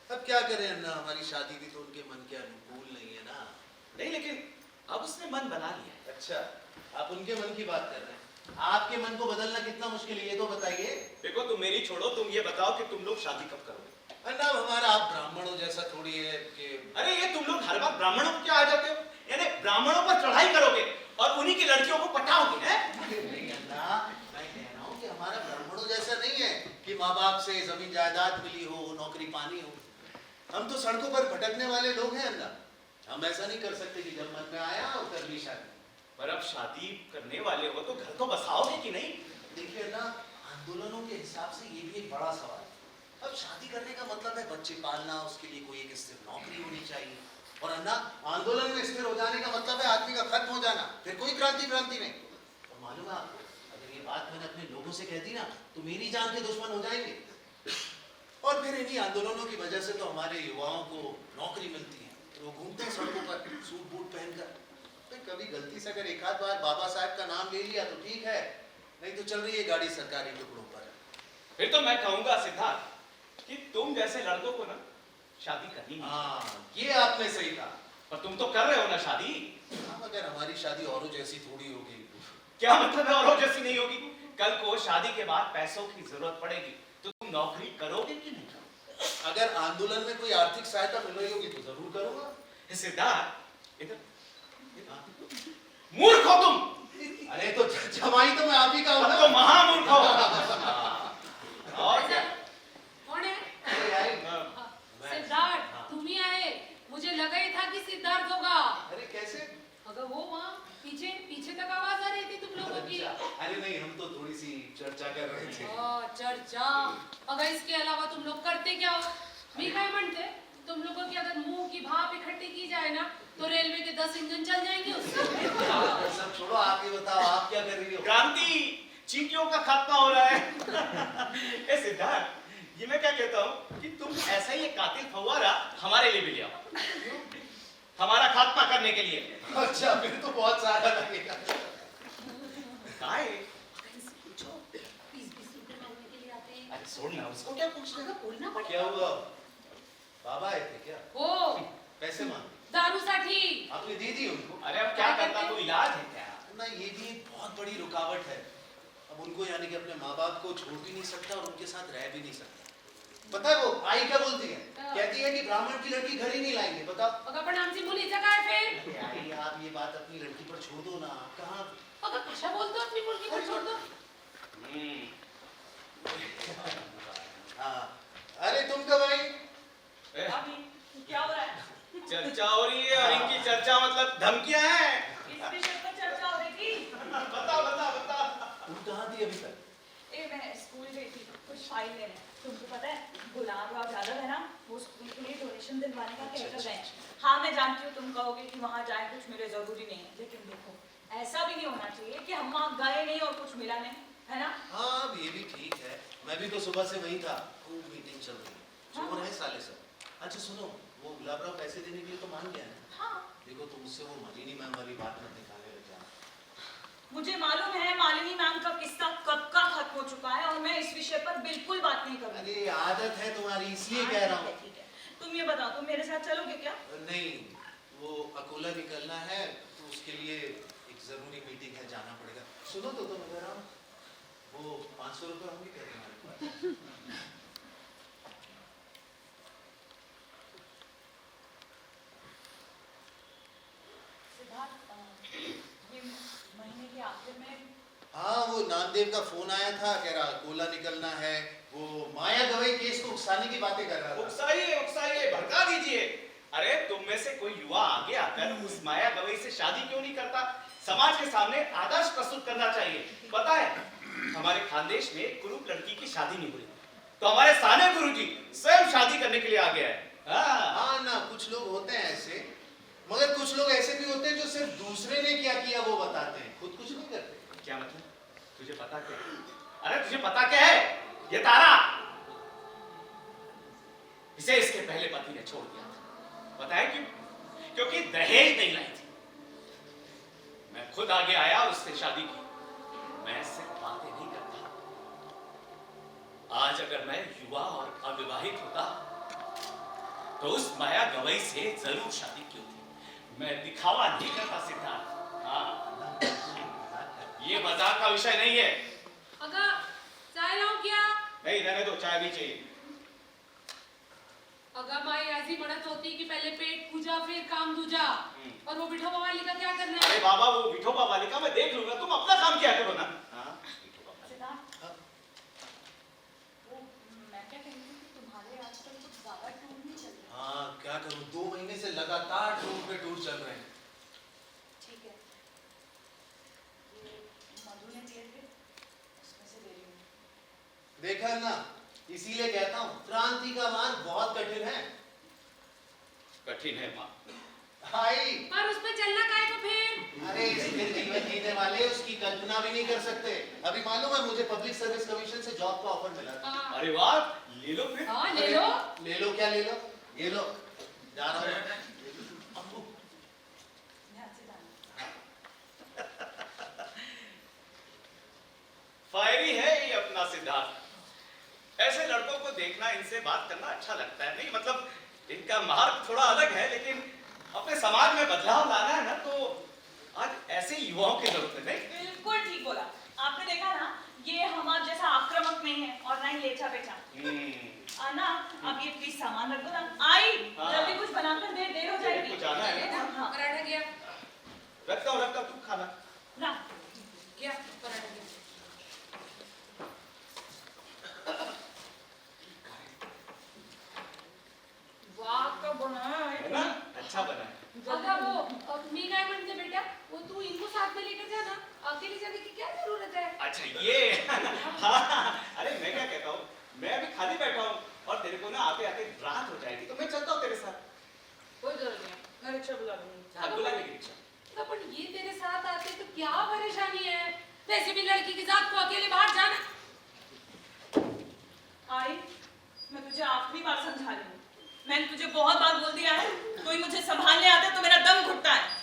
अब क्या करें अन्ना, हमारी शादी भी तो उनके मन के अनुकूल नहीं है ना। नहीं, लेकिन अब उसने मन बना लिया है। अच्छा, आप उनके मन की बात कर रहे हैं, आपके मन को बदलना कितना मुश्किल है ये तो बताइए। देखो, तुम मेरी छोड़ो, तुम ये बताओ कि तुम लोग शादी कब करोगे? अन्ना हमारा आप ब्राह्मणों जैसा थोड़ी है कि अरे ये तुम लोग हर बार ब्राह्मणों को क्या आ जाते हो? यानी ब्राह्मणों पर चढ़ाई करोगे और उन्हीं की लड़कियों को पटाओगे, हैं? नहीं अन्ना, मैं कह रहा हूँ कि हमारा ब्राह्मणों जैसा नहीं है कि माँ बाप से जमीन जायदाद मिली हो, नौकरी पानी हो। हम तो सड़कों पर भटकने वाले लोग हैं अन्ना। हम ऐसा नहीं कर सकते कि जब मन में आया और कर ली शादी। पर अब शादी करने वाले हो तो घर तो बसाओगे कि नहीं? देखिए अन्ना, आंदोलनों के हिसाब से ये भी एक बड़ा सवाल है। अब शादी करने का मतलब है बच्चे पालना, उसके लिए कोई एक स्थिर नौकरी होनी चाहिए। और अन्ना, आंदोलन में स्थिर हो जाने का मतलब है आदमी का खत्म हो जाना, फिर कोई क्रांति नहीं। और मालूम है आपको, अगर ये बात मैंने अपने लोगों से कह दी ना तो मेरी जान के दुश्मन हो जाएंगे। और फिर इन्हीं आंदोलनों की वजह से तो हमारे युवाओं को नौकरी मिलती है, वो घूमते हैं सड़कों पर सूट बूट पहनकर। तो कभी गलती से अगर एक आध बार बाबा साहब का नाम ले लिया तो ठीक है, नहीं तो चल रही है गाड़ी सरकारी टुकड़ों पर। फिर तो मैं कहूंगा सिद्धार्थ कि तुम जैसे लड़कों को ना शादी करनी नहीं। हाँ, ये आपने सही कहा। पर तुम तो कर रहे हो ना शादी। हाँ, मगर हमारी शादी औरों जैसी थोड़ी होगी। क्या मतलब है औरों जैसी नहीं होगी? कल को शादी के बाद पैसों की जरूरत पड़ेगी तो तुम नौकरी करोगे कि नहीं करोगे? अगर आंदोलन में कोई आर्थिक सहायता मिल रही होगी तो जरूर करूंगा। सिद्धार्थ, इधर मूर्ख हो तुम। अरे तो जमाई तो मैं आप ही का हूं ना। तो महामूर्ख हो। और क्या? कौन है? अरे यार, सिद्धार्थ, तुम ही आए। मुझे लगा ही था कि सिद्धार्थ होगा। अरे कैसे? अगर वो वहाँ पीछे तक आवाज आ रही थी तुम लोगों की। अरे नहीं, हम तो थोड़ी सी चर्चा कर रहे थे। चर्चा? अगर इसके अलावा तुम लोग करते क्या हो? मी काय म्हणते, तुम लोगों की अगर मुंह की भाप इकट्ठी की जाए ना तो रेलवे के 10 इंजन चल जाएंगे उससे। सब छोड़ो, आप ये बताओ आप क्या कर रही हो? क्रांति, चींटियों का खात्मा हो रहा है। ए सिद्धार्थ, ये मैं क्या कहता हूँ कि तुम ऐसा ही एक कातिल फव्वारा हमारे लिए भी ले आओ, हमारा खात्मा करने के लिए। अच्छा, फिर तो बहुत सारा लगेगा। काय? पूछो, 20-20 रुपए मांगने के लिए आते हैं। अरे छोड़ ना, उसको क्या पूछना? बोलना पड़ेगा। क्या हुआ? बाबा आए थे क्या? हो, पैसे मांगे? दारूसाठी। आपने दे दी उनको? अरे अब क्या करना, कोई इलाज है क्या? ना, ये भी एक बहुत बड़ी रुकावट है। अब उनको यानी कि अपने माँ बाप को छोड़ भी नहीं सकता और उनके साथ रह भी नहीं सकता। पता है वो आई क्या बोलती है? कहती है कि ब्राह्मण की लड़की घर ही नहीं लाएंगे। बताओ। अगर पण आमची मुलीचं काय फिर? आई, आप ये बात अपनी लड़की पर छोड़ दो ना। कहाँ? अगर कशा बोलतो अपनी मुलगी पर छोड़ दो? हाँ, अरे तुम कब आई? क्या हो रहा है? चर्चा हो रही है और इनकी चर्चा मतलब धमकियां हैं। इस विषय पर चर्चा हो रही थी। बता। तुम कहाँ थी अभी तक? मैं स्कूल गई थी कुछ फाइल लेने। तुमको पता है गुलाब राव यादव है ना, वो स्कूल के लिए डोनेशन दिलवाने का कहकर गए। हाँ, मैं जानती हूँ तुम कहोगे कि वहाँ जाए कुछ मिले, जरूरी नहीं है, लेकिन देखो ऐसा भी नहीं होना चाहिए कि हम वहाँ गए नहीं और कुछ मिला नहीं, है ना? हाँ, ये भी ठीक है। मैं भी तो सुबह से वही था, खूब मीटिंग चल रही है। चोर है साले सब। अच्छा सुनो, वो गुलाब राव पैसे देने के लिए तो मान गया है। हाँ। देखो, तुम उससे वो मालिनी मैम वाली बात मत निकाले लग जाना। मुझे मालूम है मालिनी मैम का किस्सा कब का खत्म हो चुका है और मैं इस विषय पर बिल्कुल बात नहीं करूंगी। अरे आदत है तुम्हारी, इसलिए कह रहा हूँ। ठीक है, तुम ये बताओ, तुम मेरे साथ चलोगे क्या? नहीं, वो अकोला निकलना है तो उसके लिए एक जरूरी मीटिंग है, जाना पड़ेगा। सुनो तो मैं कह रहा हूँ, वो 500 रुपये होंगे क्या तुम्हारे पास? महीने के आखिर में हाँ, वो नामदेव का फोन आया था, कह रहा कोला निकलना है। वो माया गवई केस को उकसाने की बातें कर रहा था। उकसाइए, भड़का दीजिए। अरे तुम में से कोई युवा आगे आकर उस माया गवई से शादी क्यों नहीं करता? समाज के सामने आदर्श प्रस्तुत करना चाहिए। पता है, हमारे खानदेश में एक कुरूप लड़की की शादी नहीं हुई तो हमारे साने गुरुजी स्वयं शादी करने के लिए आ गया है। हाँ ना, कुछ लोग होते हैं ऐसे, मगर कुछ लोग ऐसे भी होते हैं जो सिर्फ दूसरे ने क्या किया वो बताते हैं, खुद कुछ नहीं करते। क्या मतलब? तुझे पता क्या है? अरे तुझे पता क्या है? ये तारा, इसे इसके पहले पति ने छोड़ दिया था। पता है क्यों? क्योंकि दहेज नहीं लाई थी। मैं खुद आगे आया और उससे शादी की। मैं सिर्फ बातें नहीं करता। आज अगर मैं युवा और अविवाहित होता तो उस माया गवई से जरूर शादी क्यों थी। मैं दिखावा नहीं करता सिद्धार्थ। हाँ, ये मजाक का विषय नहीं है। अगर चाय लाऊं क्या? नहीं, रहने दो, चाय भी चाहिए। अगर माई ऐसी बढ़त होती कि पहले पेट पूजा फिर काम दूजा, और वो विठोबा वाली का क्या करना है? अरे बाबा, वो विठोबा वाली का मैं देख लूंगा, तुम अपना काम किया करो ना। हाँ, वो मैं क्या कह रही थी कि तुम्हारे आजकल कुछ ज्यादा टूर नहीं चल रहे। हाँ, क्या करूं, 2 महीने से लगातार टूर पे टूर चल रहे हैं। ठीक है, ये मधु ने दिए थे, उसमें से ले रही हूँ। देखा ना, इसीलिए कहता हूँ क्रांति का मार्ग बहुत कठिन है। कठिन है माँ। आई, पर उस पे चलना काहे को फिर? अरे स्थिर जीवन जीने वाले उसकी कल्पना भी नहीं कर सकते। अभी मालूम है, मुझे पब्लिक सर्विस कमीशन से जॉब का ऑफर मिला था। अरे वाह, ले लो फिर। हाँ, ले लो। ले लो क्या ले लो, ये लो, जा रहा हूँ। अम्मू, फायरी है ये अपना सिद्धार्थ। ऐसे लड़कों को देखना, इनसे बात करना अच्छा लगता है। नहीं मतलब इनका मार्ग थोड़ा अलग है, लेकिन अपने समाज में बदलाव लाना है ना, तो आज ऐसे युवाओं की जरूरत है। नहीं, बिल्कुल ठीक बोला आपने। देखा ना, ये हमारे जैसा आक्रामक नहीं है और ना ही लेचा बेचा। ना, अब ये प्लीज सामान रख दो ना। आई, जल्दी कुछ बनाकर दे, देर हो जाएगी। कुछ जाना है ना? हाँ, पराठा गया। रखता हूँ, तू खाना। ना क्या पराठा गया? वाह, का बनाया है ना? अच्छा बना है। अगर वो मी काय म्हणते बेटा, वो तू इनको साथ में लेकर जाना, अकेले जाने की क्या जरूरत है? अच्छा ये हाँ, अरे मैं क्या कहता हूँ, मैं अभी खाली बैठा हूँ और तेरे को ना आते आते रात हो जाएगी, तो मैं चलता हूँ तेरे साथ। कोई जरूरत नहीं, मैं रिक्शा बुला लूंगी। हाँ, बुला लेंगे रिक्शा। अपन ये तेरे साथ आते तो क्या परेशानी है? वैसे भी लड़की की जात को अकेले बाहर जाना। आई, मैं तुझे आखिरी बार समझा रही हूँ। मैंने तुझे बहुत बार बोल दिया है, कोई मुझे संभालने आता है तो मेरा दम घुटता है।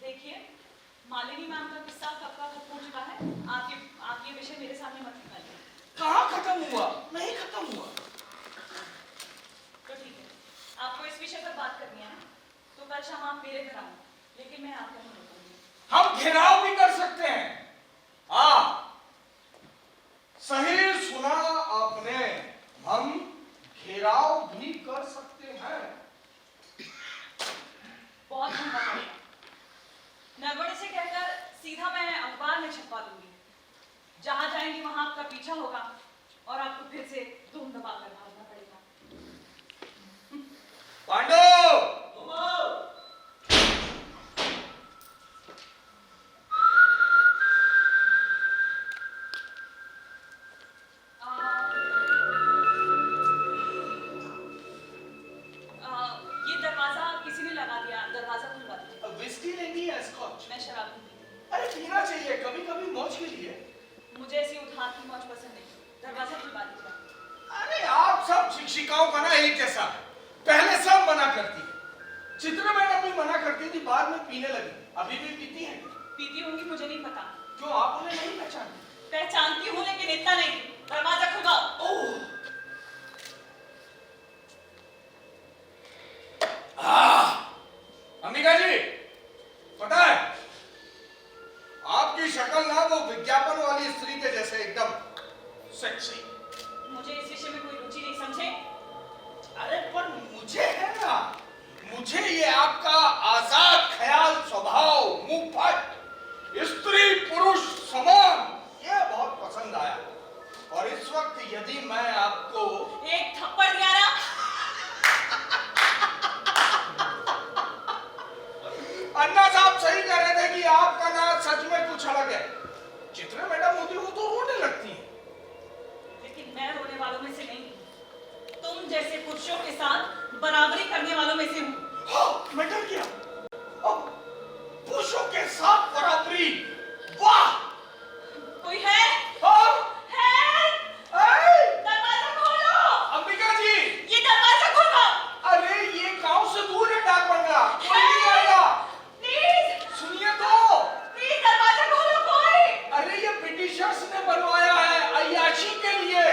देखिए, मालिनी मैम का किस्सा कब का खत्म हो चुका है। आप ये विषय मेरे सामने मत निकालिए। कहाँ खत्म हुआ? नहीं खत्म हुआ। तो ठीक है, आपको इस विषय पर बात करनी है ना, तो कल शाम आप मेरे घर आओ, लेकिन मैं आपको नहीं बताऊंगी। हम घेराव भी कर सकते हैं। हाँ, सही सुना आपने, हम घेराव भी कर सकते हैं। बहुत महंगा पड़ेगा। नरवणे से कहकर सीधा मैं अखबार में छपवा दूंगी। जहां जाएंगी वहां आपका पीछा दरवाजा खुलवा दीजिए। अरे आप सब शिक्षिकाओं का ना एक जैसा है। पहले सब मना करती है। चित्रा मैडम भी मना करती थी, बाद में पीने लगी। अभी भी पीती है? पीती होंगी, मुझे नहीं पता। क्यों, आप उन्हें नहीं पहचानती? पहचानती हूँ लेकिन इतना नहीं। दरवाजा खुलवाओ। ओह, अंबिका जी, पता है आपकी शक्ल ना वो विज्ञापन वाली स्त्री के जैसे एकदम सेक्सी। मुझे इस विषय में कोई रुचि नहीं, समझे? अरे पर मुझे है ना, मुझे ये आपका आजाद ख्याल स्वभाव, मुंहफट, स्त्री पुरुष समान, ये बहुत पसंद आया। और इस वक्त यदि मैं आपको एक थप्पड़ दिया ना, अन्ना साहब सही कह रहे थे कि आपका ना सच में कुछ अलग है। चित्रा मैडम होती वो तो रोने लगती है। लेकिन मैं रोने वालों में से नहीं, तुम जैसे पुरुषों के साथ बराबरी करने वालों में से हूँ। हाँ, मैं डर गया। पुरुषों के साथ बराबरी, वाह! कोई है? हाँ? है? दरवाजा खोलो। अंबिका जी, ये दरवाजा खोलो। अरे ये गांव से दूर है डाक बंगला, कोई नहीं आएगा। प्लीज सुनिए तो, प्लीज दरवाजा खोलो कोई। अरे ये ब्रिटिशर्स ने बनवाया है अय्याशी के लिए।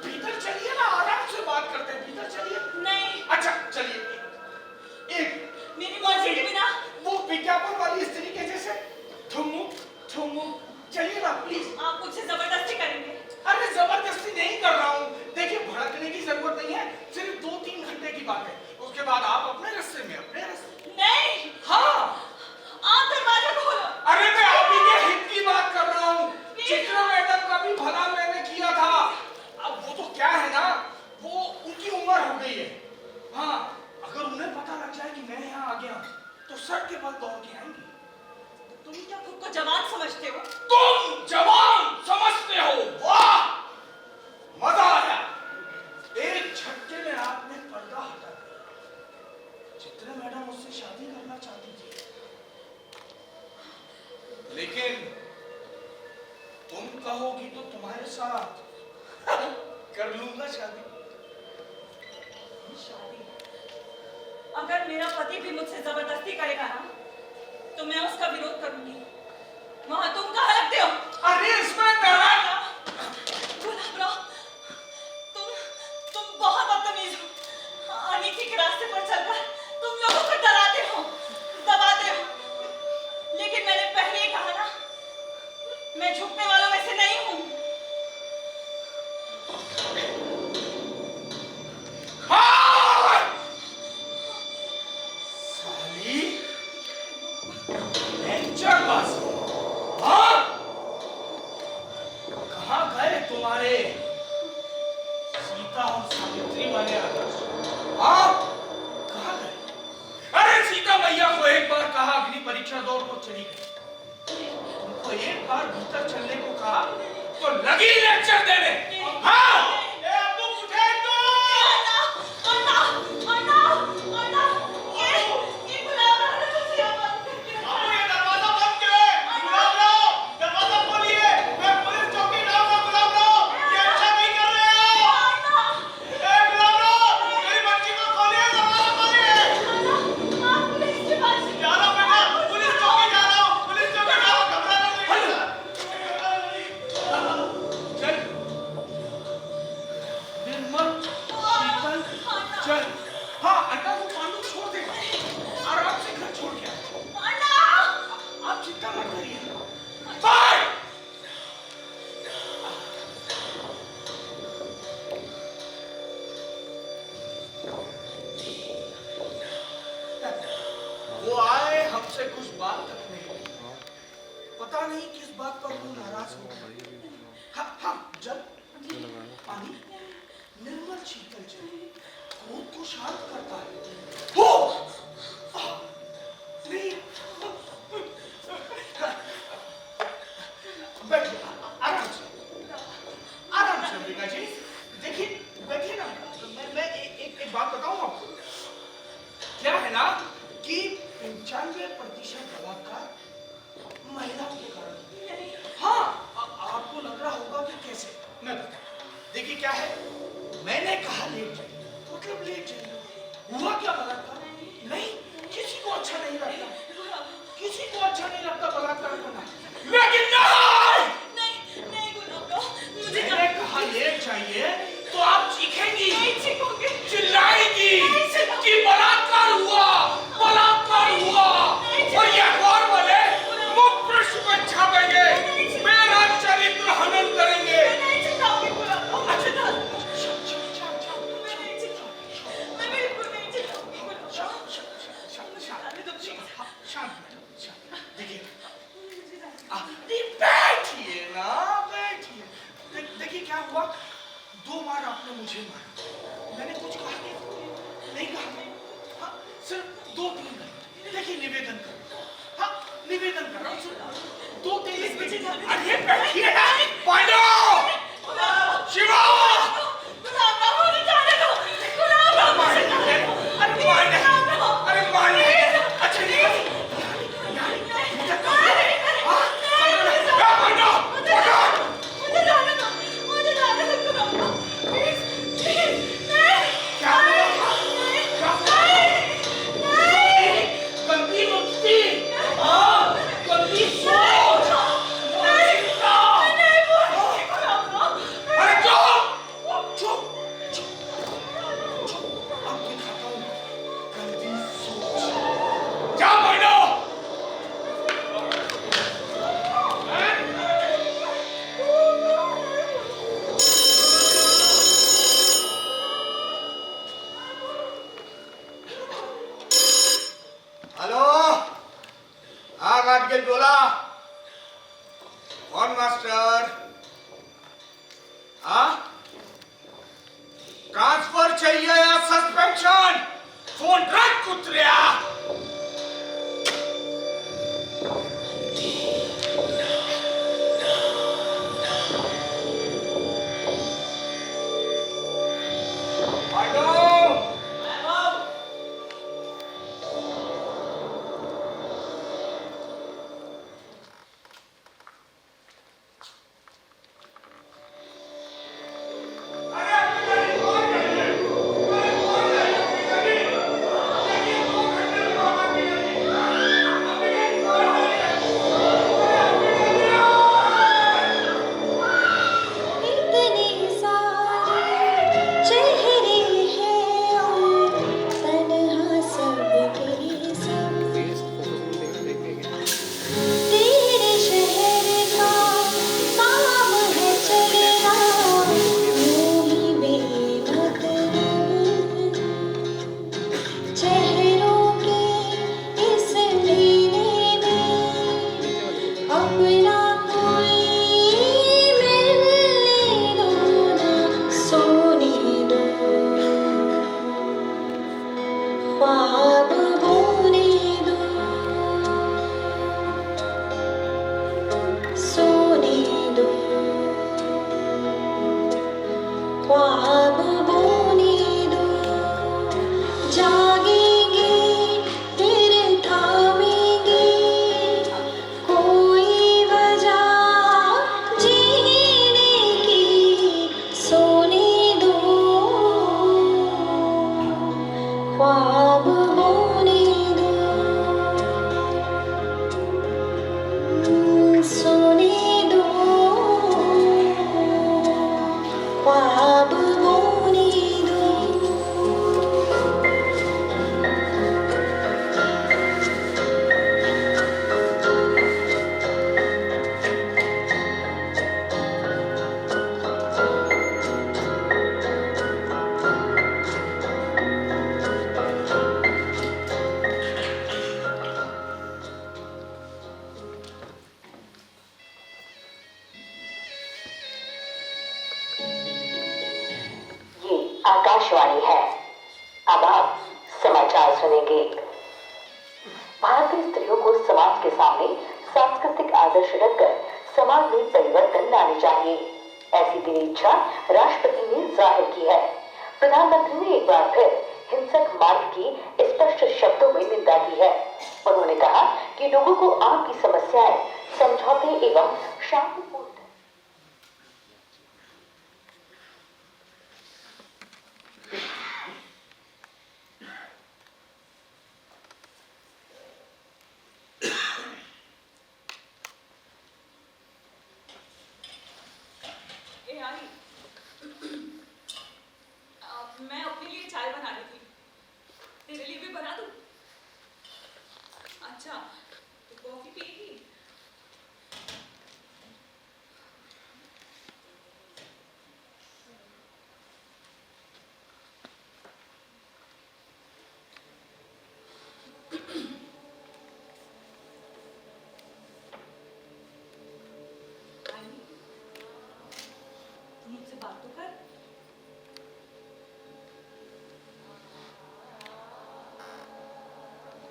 भीतर चलिए ना, आराम से बात करते हैं। भीतर चलिए। नहीं। अच्छा चलिए। एक मेरी मर्जी के बिना। वो विज्ञापन वाली स्त्री के जैसे ठुमुक ठुमुक, चलिए ना प्लीज। आप मुझसे जबरदस्ती करेंगे? अरे जबरदस्ती नहीं कर रहा हूँ। देखिए भड़कने की जरूरत नहीं है, सिर्फ 2-3 घंटे की बात है। उसके बाद आप अपने रास्ते में, अपने रास्ते। नहीं। हाँ, आप दरवाजा खोलो। अरे मैं आप ही के हित की बात कर रहा हूँ। चित्रा मैडम का भी भला मैंने किया था। अब वो तो क्या है ना, वो उनकी उम्र हो गई है। हाँ, अगर उन्हें पता लग जाए कि मैं यहाँ आ गया तो सर के बल दौड़ के आएंगे। तुम क्या खुद को जवान समझते हो? तुम जवान समझते हो? वाह, मजा आया। एक झटके में आपने पर्दा हटा दिया। चित्रा मैडम मुझसे शादी करना चाहती थी, लेकिन तुम कहोगी तो तुम्हारे साथ कर लूंगा शादी। शादी? अगर मेरा पति भी मुझसे जबरदस्ती करेगा ना, तो मैं उसका विरोध करूंगी। वहां तुम कहाँ लगते हो? अरे इसमें डरा। गुलाबराव, तुम बहुत बदतमीज हो। अनीति के रास्ते पर चलकर तुम लोगों को डराते हो, दबाते हो। लेकिन मैंने पहले ही कहा ना, मैं झुकने वालों में से नहीं हूँ। कहाँ गए तुम्हारे सीता और सावित्री वाले आदर्श? कहाँ गए? अरे सीता मैया को एक बार कहा अग्नि परीक्षा दौड़ को चली गई। तुमको एक बार भीतर चलने को कहा तो लगी लेक्चर देने। हाँ, वो आए हमसे कुछ बात करने, पता नहीं किस बात पर वो नाराज हो गए। हाँ, जल, पानी, निर्मल शीतल जल क्रोध को शांत करता है। हो नहीं, बैठिए आराम से अंबिका जी। देखिए बैठिए ना। मैं एक बात बताऊं आपको। क्या है ना कि 95% बलात्कार महिलाओं के कारण। हाँ, आपको लग रहा होगा कि कैसे, मैं बताऊं। देखिए क्या है, मैंने कहा लेट जाइए, मतलब लेट जाइए। हुआ क्या बलात्कार? नहीं, किसी को अच्छा नहीं लगता, किसी को अच्छा नहीं लगता बलात्कार करना, लेकिन नहीं गुलाबराव, मैंने कहा लेट जाइए तो आप चीखेंगी, चिल्लाएंगी कि बलात्कार हुआ, बलात्कार हुआ, और ये अखबार वाले मुख पृष्ठ पर छापेंगे, मेरा चरित्र हनन करेंगे। बैठिए ना, बैठिए। देखिए क्या हुआ, 2 बार आपने मुझे मारा, मैंने कुछ कहा नहीं कहा, हाँ, सिर्फ 2-3 बार। देखिए निवेदन करो, हाँ, निवेदन कर रहा हूँ, सिर्फ 2-3 बार। अरे बैठिए ना, पांडव, शिवा, अरे माने, अच्छा नहीं बोला, कौन मास्टर? ट्रांसफर चाहिए या सस्पेंशन? फोन रख कुत्रिया। आकाशवाणी है। अब आप समाचार सुनेंगे। भारतीय स्त्रियों को समाज के सामने सांस्कृतिक आदर्श रखकर समाज में परिवर्तन लाने चाहिए, ऐसी दिली इच्छा राष्ट्रपति ने जाहिर की है। प्रधानमंत्री ने एक बार फिर हिंसक मार्ग की स्पष्ट शब्दों में निंदा की है। उन्होंने कहा कि लोगों को आपकी समस्याएं समझौते एवं शांतिपूर्ण तो कर।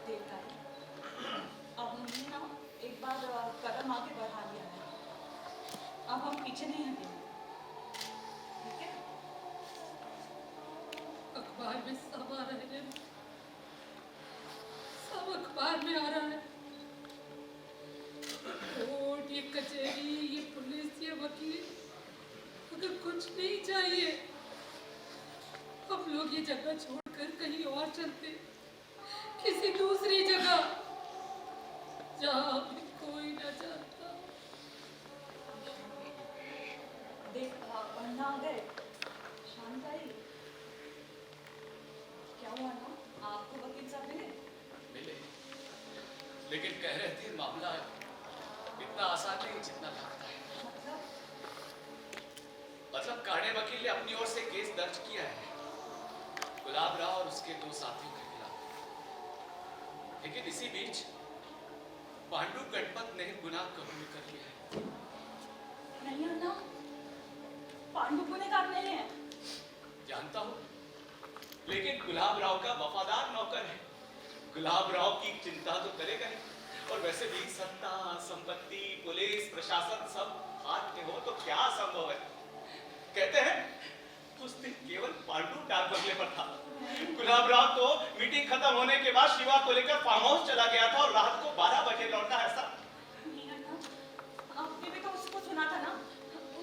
देख गाई, अब हमने ना एक बार कदम आगे बढ़ा लिया है, अब हम पीछे नहीं हटेंगे, ठीक है? अखबार में सब आ रहे हैं, सब अखबार में आ रहा है। कोर्ट, ये कचहरी, ये पुलिस, ये वकील, अगर कुछ नहीं चाहिए, हम लोग ये जगह छोड़कर कहीं और चलते, किसी दूसरी जगह, जहाँ अभी कोई न जानता। देख पढ़ना आ गए, शांत आई। क्या हुआ ना, आपको वकील साहब मिले? लेकिन कह रहे थे मामला इतना आसान नहीं जितना लगता है। मतलब काणे वकील ने अपनी ओर से केस दर्ज किया है गुलाब राव और उसके 2 साथियों के खिलाफ, लेकिन इसी बीच पांडु गणपत ने गुनाह कबूल कर लिया है। नहीं अन्ना, पांडु गुनहगार नहीं है। जानता हूँ, लेकिन गुलाब राव का वफादार नौकर है, गुलाब राव की चिंता तो करेगा ही। और वैसे भी सत्ता, संपत्ति, पुलिस, प्रशासन सब हाथ में हो तो क्या संभव है। कहते हैं उस दिन केवल पांडु डाक बंगले पर था, गुलाब राव तो मीटिंग खत्म होने के बाद शिवा को लेकर फार्म हाउस चला गया था और रात को 12 बजे लौटा। ऐसा नहीं अन्ना, आपने भी तो उसको सुना था ना,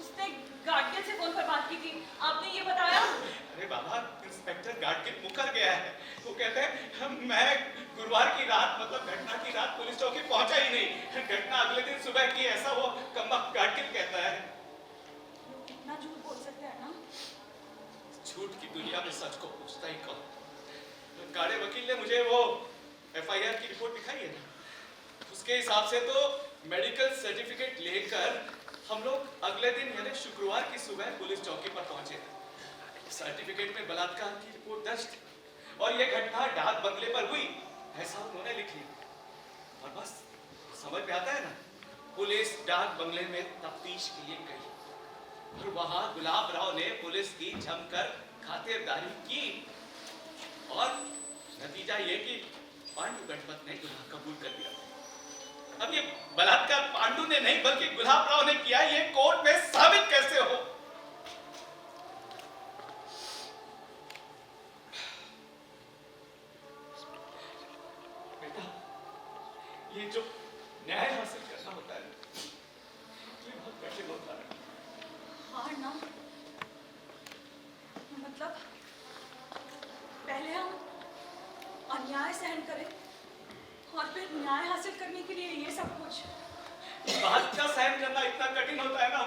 उसने गार्डियन से फोन पर बात की थी, आपने ये बताया? अरे बाबा, इंस्पेक्टर गार्डगिल मुकर गया है। वो कहते हैं मैं गुरुवार की रात, मतलब घटना की रात पुलिस चौकी पहुंचा ही नहीं, घटना अगले दिन सुबह की, ऐसा वो कमबख्त गार्डगिल कहता है। लोग कितना झूठ बोल सकते हैं ना? झूठ की दुनिया में सच को पूछता ही कौन। काणे वकील ने मुझे वो FIR की रिपोर्ट दिखाई है ना, उसके हिसाब से तो मेडिकल सर्टिफिकेट लेकर हम लोग अगले दिन यानी शुक्रवार की सुबह पुलिस चौकी पर पहुंचे। सर्टिफिकेट में बलात्कार की रिपोर्ट दर्ज थी और यह घटना डाक बंगले पर हुई, ऐसा उन्होंने लिख लिया। और बस समझ में आता है ना, पुलिस डाक बंगले में तफ्तीश के लिए गई और वहां गुलाब राव ने पुलिस की जमकर खातिरदारी की और नतीजा ये कि पांडु गणपत ने गुनाह कबूल कर लिया। अब ये बलात्कार पांडु ने नहीं बल्कि गुलाब राव ने किया, ये कोर्ट में साबित कैसे हो? बेटा, ये जो न्याय हासिल करना होता है ये बहुत कठिन होता है। हाँ ना, मतलब पहले हम अन्याय सहन करें और फिर न्याय हासिल करने के लिए ये सब कुछ। बात का सहन करना इतना कठिन होता है ना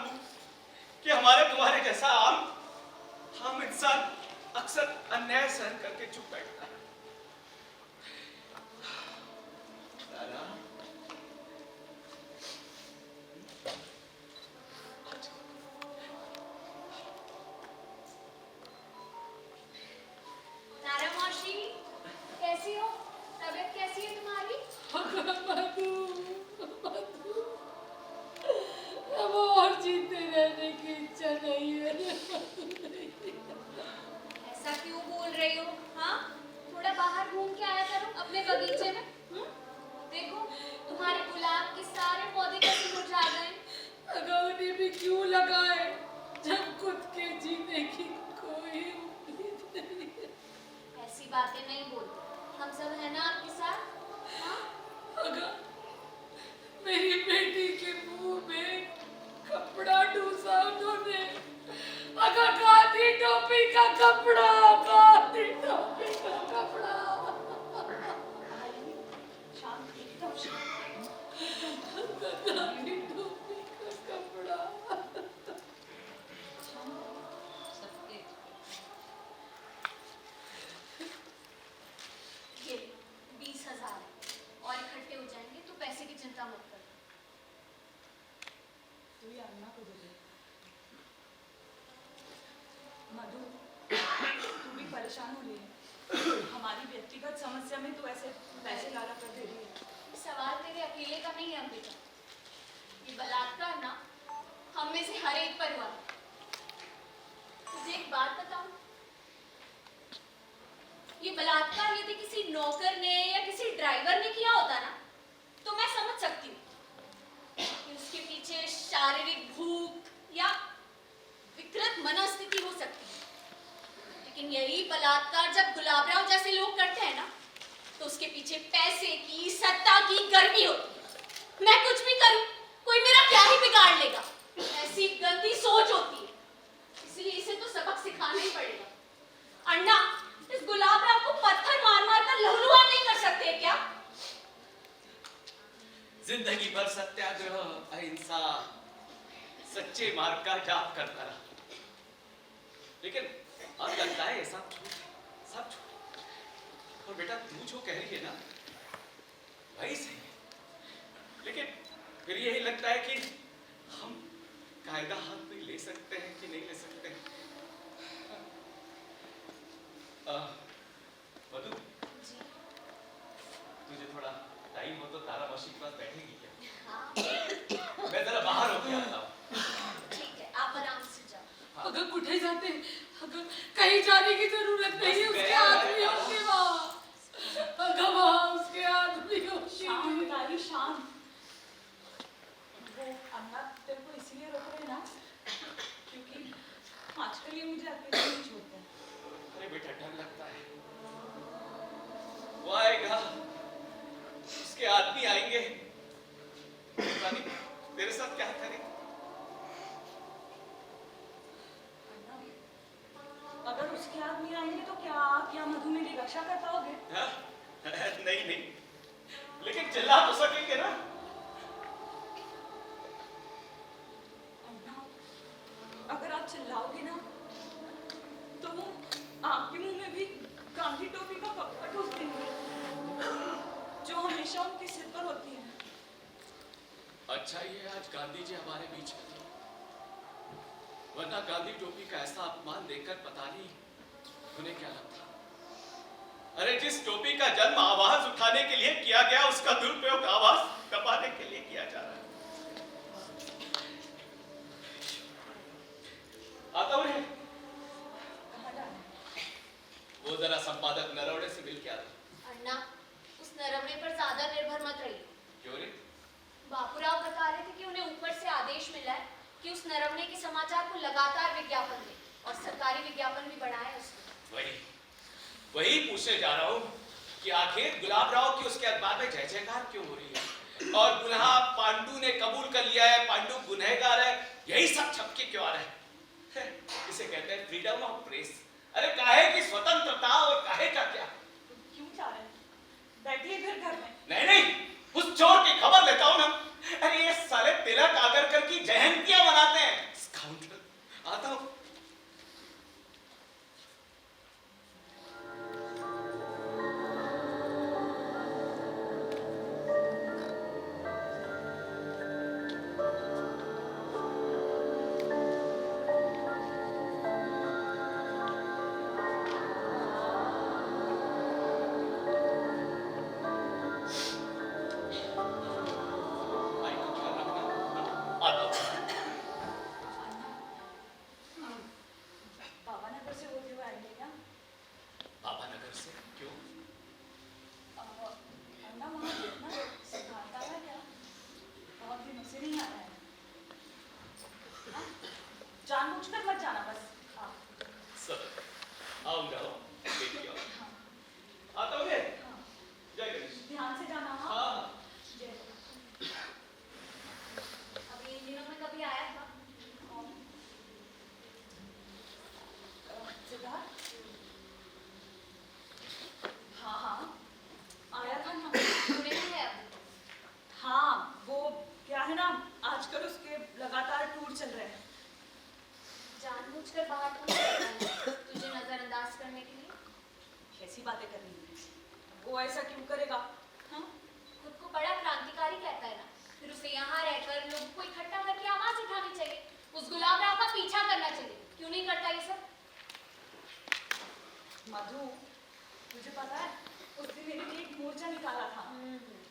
कि हमारे तुम्हारे जैसा आम इंसान अक्सर अन्याय सहन करके चुप बैठता है। दादा, तारा मौसी, कैसी हो? तबीयत कैसी है तुम्हारी? अब और जीते रहने की इच्छा नहीं है। ऐसा क्यों बोल रही हो? हाँ, थोड़ा बाहर घूम के आया करो अपने बगीचे में। देखो, तुम्हारे गुलाब के सारे पौधे कैसे मुरझा गए। अगर उन्हें भी क्यों लगाए जब खुद के जीने की कोई उम्मीद नहीं है। ऐसी बातें नहीं बोलते, हम सब है ना आपके साथ। हाँ? अगर मेरी बेटी के मुंह में कपड़ा ठूसा उन्होंने, अगर गांधी टोपी का कपड़ा, गांधी टोपी का कपड़ा, शांत, एकदम शांत। गांधी टोपी का कपड़ा। ये 20,000 और इकट्ठे हो जाएंगे तो पैसे की चिंता मत कर। तू ये अन्ना को दे दे। मधु, तू भी परेशान हो रही है। हमारी व्यक्तिगत समस्या में तू ऐसे पैसे लाला कर दे रही है। सवाल तेरे अकेले का नहीं है अंबिका, ये बलात्कार ना हम में से हर एक पर हुआ। बात बताऊं, ये बलात्कार यदि किसी नौकर ने या किसी ड्राइवर ने किया होता ना, तो मैं समझ सकती हूँ कि उसके पीछे शारीरिक भूख या विकृत मनोस्थिति हो सकती है। लेकिन यही बलात्कार जब गुलाबराव जैसे लोग करते हैं ना, तो उसके पीछे पैसे की, सत्ता की गर्मी होती है। मैं कुछ भी करूं, कोई मेरा क्या ही बिगाड़ लेगा, ऐसी गंदी सोच होती है। इसलिए इसे तो सबक सिखाना ही पड़ेगा। अन्ना, इस गुलाबराव को पत्थर मार मार कर लहूलुहान नहीं कर सकते क्या? जिंदगी भर सत्याग्रह, अहिंसा, सच्चे मार्ग का जाप करता रहा, लेकिन अब लगता है ये सब झूठ है, सब झूठ। और बेटा तू जो कह रही है ना, वही सही है, लेकिन फिर यही लगता है कि हम कायदा हाथ में ले सकते हैं कि नहीं ले सकते हैं। मधु, तुझे थोड़ा टाइम हो तो तारामशी के पास बैठेगी क्या? मैं जरा बाहर होके आता हूँ। ठीक है, आप आराम से जाओ। अगर कुठे जाते, अगर कहीं जाने की जरूरत नहीं है, उसके आदमी होंगे वहाँ, अगर वहाँ उसके आदमी होंगे। शांत। वो अन्ना तेरे को इसीलिए रोक रहे ना, क्योंकि आजकल ये मुझे अकेले नहीं छोड़ते। अरे बेटा डर लगता है, वो आएगा, उसके आदमी आएंगे, पता नहीं तेरे साथ क्या करें। अगर उसके आदमी आएंगे तो क्या आप या मधु मेरी रक्षा कर पाओगे? नहीं नहीं, लेकिन चिल्ला तो सकेंगे ना। अगर आप चिल्लाओगे ना, तो वो आपके मुंह में भी गांधी टोपी का कपड़ा ठोक देंगे, जो हमेशा उनके सिर पर होती है। अच्छा ये आज गांधी जी हमारे बीच में थे, वरना गांधी टोपी का ऐसा अपमान देखकर पता नहीं उन्हें क्या लगता। अरे जिस टोपी का जन्म आवाज उठाने के लिए किया गया, उसका दुरुपयोग आवाज दबाने के लिए किया जा रहा है। आता हूँ वो जरा संपादक नरवणे से मिल के आता। अन्ना, उस नरवणे पर ज्यादा निर्भर मत रहिए। क्यों रे? बापूराव बता रहे थे कि उन्हें ऊपर से आदेश मिला है कि उस नरवणे के समाचार को लगातार विज्ञापन दें, और सरकारी विज्ञापन भी बढ़ाए उसने। वही पूछने जा रहा हूँ कि आखिर गुलाबराव की उसके अखबार में जय जयकार क्यों हो रही है, और गुनाह पांडु ने कबूल कर लिया है, पांडु गुनहगार है, यही सब छपके क्यों आ रहे हैं? इसे कहते हैं फ्रीडम ऑफ प्रेस। अरे काहे की स्वतंत्रता और काहे का क्या? क्यों जा रहे हैं? बैठिए फिर घर में। नहीं नहीं, उस चोर की खबर लेता हूँ ना। अरे ये साले तिलक आगरकर की जयंतियां मनाते हैं। स्काउंडल, आता हूँ। जानबूझकर मत जाना बस। आऊंगा, आता हूँ। जय गणेश। ध्यान से जाना। हाँ। अभी इन दिनों में कभी आया था? हाँ हाँ आया था ना। हाँ वो क्या है ना, आजकल उसके लगातार टूर चल रहे हैं। जानबूझकर बाहर तुझे नजरअंदाज करने के लिए? कैसी बातें करनी है, वो ऐसा क्यों करेगा? हाँ? खुद को बड़ा क्रांतिकारी कहता है ना, फिर उसे यहाँ रहकर लोगों को इकट्ठा करके आवाज उठानी चाहिए, उस गुलाबराव का पीछा करना चाहिए। क्यों नहीं करता ये सब? मधु, तुझे पता है उस दिन मेरे लिए एक मोर्चा निकाला था।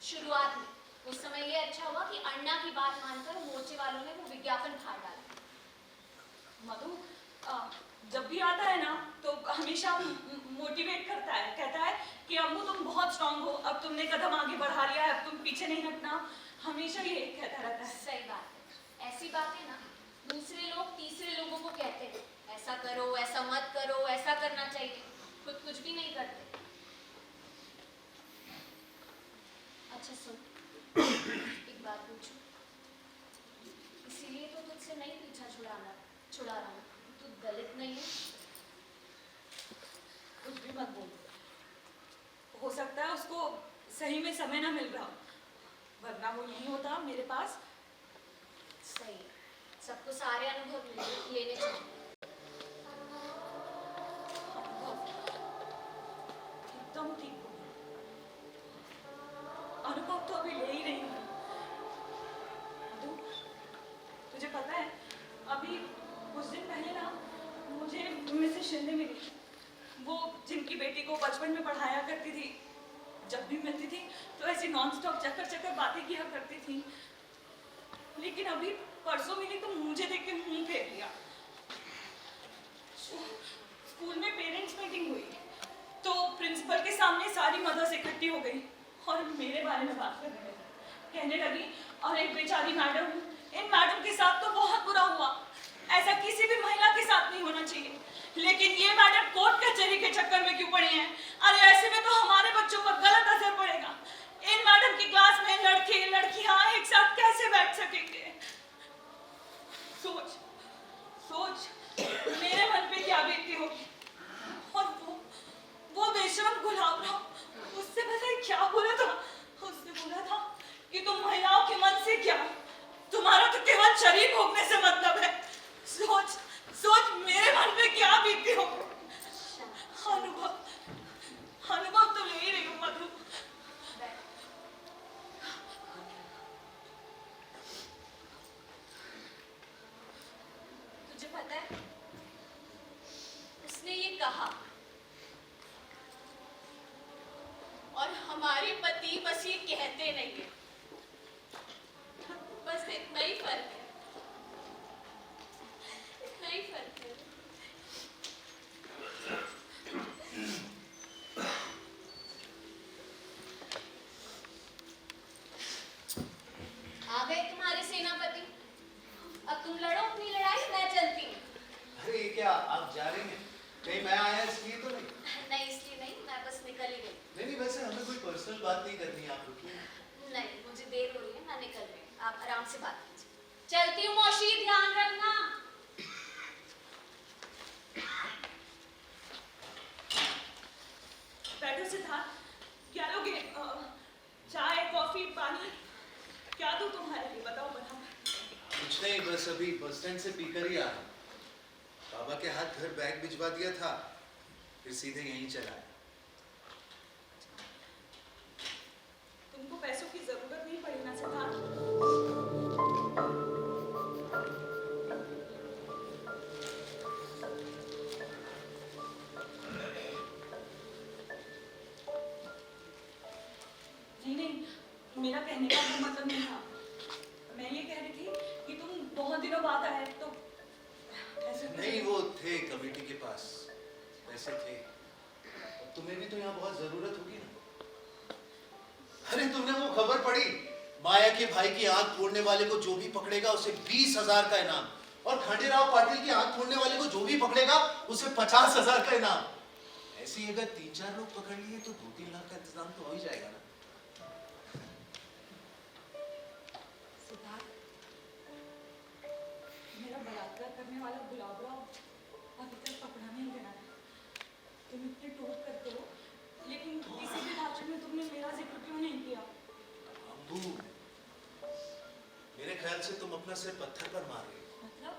शुरुआत में उस समय ये अच्छा हुआ कि अन्ना की बात मानकर मोर्चे वालों ने वो विज्ञापन फाड़ डाला। मधु, जब भी आता है ना तो हमेशा मोटिवेट करता है, कहता है कि अम्मू तुम बहुत स्ट्रांग हो, अब तुमने कदम आगे बढ़ा लिया है, अब तुम पीछे नहीं हटना, हमेशा ये कहता रहता है। सही बात है, ऐसी बातें ना दूसरे लोग तीसरे लोगों को कहते हैं, ऐसा करो, ऐसा मत करो, ऐसा करना चाहिए, खुद कुछ भी नहीं करते। अच्छा सुन, एक बात पूछूं, इसीलिए तो तुझसे नहीं पीछा छुड़ा रहा हूँ, तू दलित नहीं है? कुछ भी मत बोल, हो सकता है उसको सही में समय ना मिल रहा, वरना वो यही होता मेरे पास। सही, सबको सारे अनुभव लेने चाहिए। एकदम ठीक हो, अनुभव तो अभी ले ही रही हूँ। तुझे पता है, अभी कुछ दिन पहले ना मुझे मिसेस शिंदे मिली, वो जिनकी बेटी को बचपन में पढ़ाया करती थी। जब भी मिलती थी तो ऐसी नॉन स्टॉप चक्कर बातें किया करती थी, लेकिन अभी परसों मिली तो मुझे देख के मुंह फेर लिया। स्कूल में पेरेंट्स मीटिंग हुई तो प्रिंसिपल के सामने सारी मदर्स इकट्ठी हो गई और मेरे बारे में बात करने लगी, कहने लगी और एक बेचारी मैडम, इन मैडम के साथ तो बहुत बुरा हुआ, ऐसा किसी भी महिला के साथ नहीं होना चाहिए, लेकिन ये मैडम कोर्ट कचहरी के चक्कर में क्यों पड़ी हैं? अरे ऐसे में तो हमारे बच्चों पर गलत असर पड़ेगा। इन मैडम की क्लास में लड़के लड़कियां एक साथ कैसे बैठ सकेंगे? सोच सोच मेरे मन पे क्या बीती होगी। और वो बेशरम गुलाबराव, उससे पता है क्या बोला था? उसने बोला था कि तुम महिलाओं के मन से क्या, तुम्हारा तो केवल शरीर भोगने से मतलब है। सोच सोच मेरे मन पे क्या बीती हो। अनुभव तो ले ही रही हूँ मधु। तुझे पता है, उसने ये कहा और हमारे पति बस ये कहते नहीं है, बस इतना ही फर्क है, इतना ही फर्क है। आ गए तुम्हारे सेनापति, अब तुम लड़ो अपनी लड़ाई, मैं चलती हूँ। अरे ये क्या, आप जा रही हैं? कहीं मैं आया इसलिए तो नहीं? नहीं इसलिए नहीं, मैं बस निकल ही गई। नहीं वैसे हमें कोई पर्सनल बात नहीं करनी है, आप रुकिए। नहीं मुझे देर हो रही है, मैं निकल रही हूँ, आप आराम से बात कीजिए। चलती हूँ मौसी, ध्यान रखना। बैठो सिद्धार्थ, क्या लोगे? चाय कॉफी पानी क्या दूं तुम्हारे लिए? बताओ बताओ। कुछ नहीं, बस अभी बस स्टैंड से पीकर ही आया। बाबा के हाथ घर बैग भिजवा दिया था, फिर सीधे यहीं चला। तुमको पैसों की जरूरत नहीं पड़ी ना सिद्धार्थ? नहीं, मेरा कहने का वो मतलब नहीं था। मैं ये कह रही थी कि तुम बहुत दिनों बाद आए तो ऐसे नहीं, वो थे कमेटी के पास, पैसे थे। तुम्हें भी तो यहाँ बहुत जरूरत होगी ना। अरे तुमने वो खबर पढ़ी? माया के भाई की आंख फोड़ने वाले को जो भी पकड़ेगा उसे 20,000 का इनाम, और खंडेराव पाटिल की आंख फोड़ने वाले को जो भी पकड़ेगा उसे 50,000 का इनाम। ऐसे ही अगर 3-4 लोग पकड़ लिए तो 2-3 लाख का इंतजाम तो हो ही जाएगा ना। मेरा बलात्कार करने वाला गुलाबराव अभी तक पकड़ा नहीं गया है। तुम इतने टोक करते हो, लेकिन किसी भी भाषण में तुमने मेरा जिक्र क्यों नहीं किया? अम्बू, मेरे ख्याल से तुम अपना सिर पत्थर पर मार रही हो। मतलब?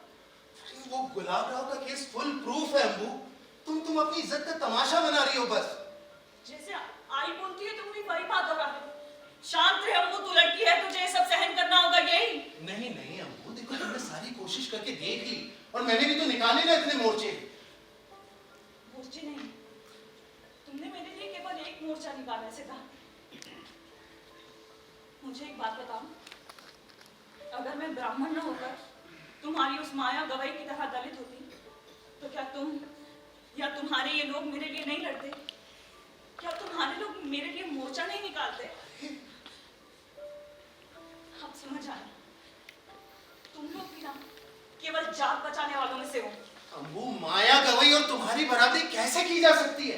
वो गुलाबराव का केस फुल प्रूफ है अम्बू। तुम अपनी इज्जत का तमाशा बना रही हो बस। जैसे आई बोलती है तुम भी वही बात हो रहा है। शांत रहे अम्बू, तू लड़की है, तुझे सब सहन करना होगा, यही? नहीं नहीं अम्बू, देखो तुमने सारी कोशिश करके देख ली, और मैंने भी तो निकाले ना इतने मोर्चे। मोर्चे नहीं, तुमने मेरे लिए केवल एक मोर्चा निकाला से कहा। मुझे एक बात बताओ, अगर मैं ब्राह्मण न होकर तुम्हारी उस माया गवई की तरह दलित होती तो क्या तुम या तुम्हारे ये लोग मेरे लिए नहीं लड़ते? क्या तुम्हारे लोग मेरे लिए मोर्चा नहीं निकालते? अब समझ आया, तुम लोग भी ना केवल जात बचाने वालों में से हो। अम्बू, माया गवई और तुम्हारी बराबरी कैसे की जा सकती है?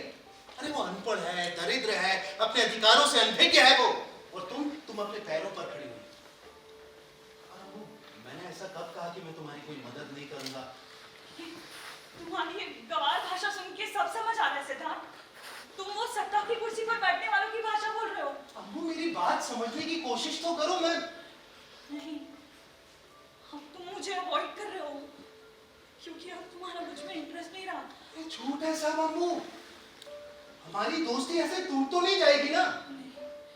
अरे वो अनपढ़ है, दरिद्र है, अपने अधिकारों से अनभिज्ञ है वो, और तुम अपने पैरों पर खड़ी हुई। अम्बू, मैंने ऐसा कब कहा कि मैं तुम्हारी कोई मदद नहीं करूंगा? तुम्हारी ये गवार भाषा सुन के सब समझ आ रहा है सिद्धार्थ। तुम वो सत्ता की कुर्सी पर बैठने वालों की भाषा बोल रहे हो। अम्बू, मेरी बात समझने की कोशिश तो करो। मैं नहीं, अब तुम मुझे अवॉइड कर रहे हो क्योंकि अब तुम्हारा मुझ में इंटरेस्ट नहीं रहा। ये झूठ है सब अम्बू। हमारी दोस्ती ऐसे टूट तो नहीं जाएगी ना?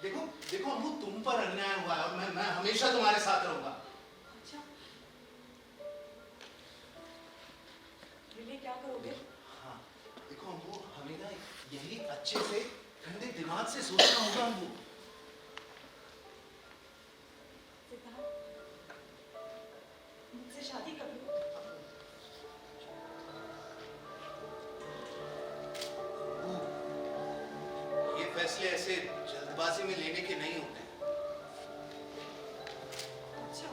देखो देखो अम्बू, तुम पर अन्याय हुआ है और मैं हमेशा तुम्हारे साथ रहूंगा। अच्छा, लिए क्या करोगे? हाँ, देखो अम्बू, हमें ना यही अच्छे से ठंडे दिमाग से सोचना होगा अम्बू। मुझसे शादी कर लो। ये फैसले ऐसे जल्दबाजी में लेने के नहीं होते। अच्छा,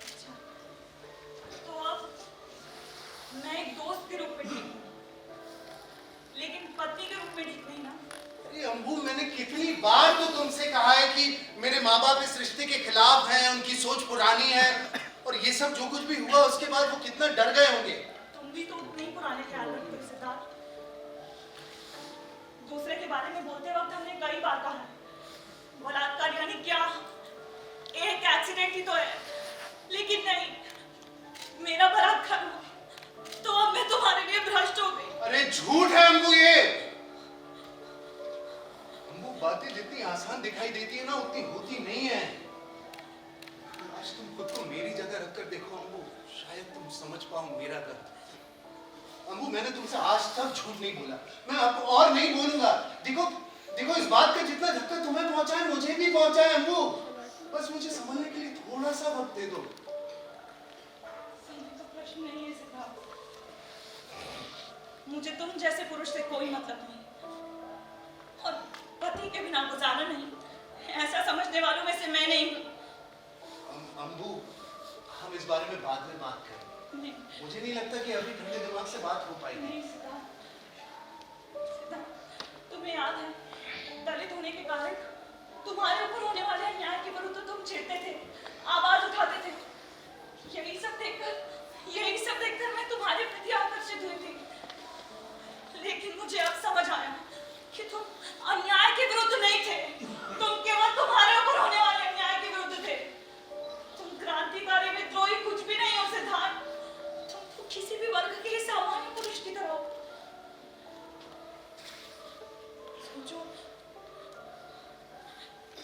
अच्छा, तो अब मैं एक दोस्त के रूप में ठीक हूँ, लेकिन पत्नी के रूप में ठीक नहीं ना? अरे अम्बू, मैंने कितनी बार तो तुमसे कहा है कि मेरे माँ बाप इस रिश्ते के खिलाफ हैं, उनकी सोच पुरानी है, और ये सब जो कुछ भी हुआ उसके बाद वो कितना डर गए होंगे। तुम भी तो उतने ही पुराने ख्याल रखते हो सिद्धार्थ। दूसरे के बारे में बोलते वक्त हमने कई बार कहा है, बलात्कार यानी क्या एक एक्सीडेंट ही तो है, लेकिन नहीं, मेरा बलात्कार हुआ तो अब मैं तुम्हारे लिए भ्रष्ट हो गई। अरे झूठ है अम्बू ये। अम्बू, बातें जितनी आसान दिखाई देती है ना उतनी होती नहीं है। आज तुम खुद को मेरी जगह रखकर देखो अम्बू, शायद तुम समझ पाओ मेरा दर्द। अम्बू, मैंने तुमसे आज तक झूठ नहीं बोला, मैं अब और नहीं बोलूंगा। देखो देखो, इस बात का जितना धक्का तुम्हें पहुंचा है मुझे भी पहुंचा है अम्बू। बस मुझे समझने के लिए थोड़ा सा वक्त दे दो। तो प्रश्न नहीं है सिद्धार्थ, मुझे तुम जैसे पुरुष से कोई मतलब नहीं, और पति के बिना गुजारा नहीं, ऐसा समझने वालों में से मैं नहीं हूँ। अम्बू, हम इस बारे में बाद में बात करें। मुझे नहीं लगता कि अभी ठंडे दिमाग से बात हो पाएगी। नहीं सिद्धार्थ, तुम्हें याद है दलित होने के कारण तुम्हारे ऊपर होने वाले अन्याय के विरुद्ध तुम चिढ़ते थे, आवाज उठाते थे। यही सब देखकर मैं तुम्हारे प्रति आकर्षित हुई थी, लेकिन मुझे अब समझ आया कि तुम अन्याय के विरुद्ध नहीं थे, तुम केवल तुम्हारे ऊपर होने वाले अन्याय के विरुद्ध थे। तुम क्रांतिकारी विद्रोही कुछ भी नहीं हो सिद्धार्थ, तुम तो किसी भी वर्ग के सामान्य पुरुष की तरह हो।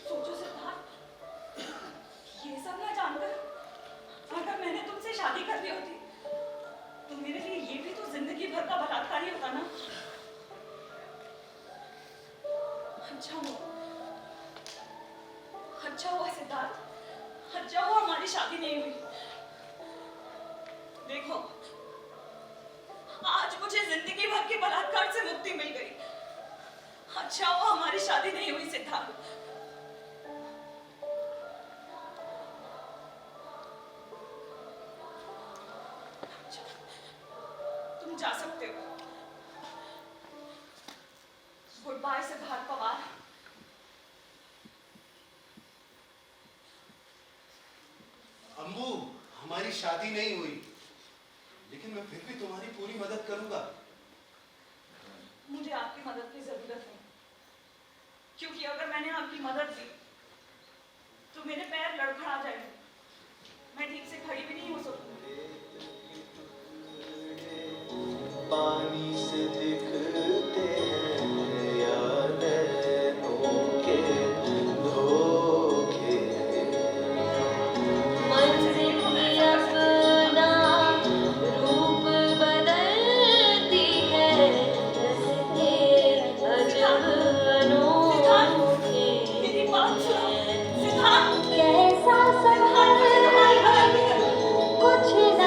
सोचो सिद्धार्थ, ये सब ना जानकर अगर मैंने तुमसे शादी कर ली होती तो मेरे लिए ये भी तो जिंदगी भर का बलात्कार ही होता ना। अच्छा हुआ सिद्धार्थ, अच्छा हुआ हमारी शादी नहीं हुई। देखो, आज मुझे जिंदगी भर के बलात्कार से मुक्ति मिल गई। अच्छा हुआ हमारी शादी नहीं हुई सिद्धार्थ। तुम जा सकते हो। Good bye Siddharth Pawar. अम्बू, हमारी शादी नहीं हुई, लेकिन मैं फिर भी तुम्हारी पूरी मदद करूंगा। मुझे आपकी मदद की जरूरत है, क्योंकि अगर मैंने आपकी मदद की तो मेरे पैर लड़खड़ा जाएंगे, मैं ठीक से खड़ी भी नहीं हो सकूंगी। पानी से दिखते हैं या नैनों के धोखे, मंजिल भी अपना रूप बदलती है, रस्ते अजब अनोखे, कैसा सफर कुछ न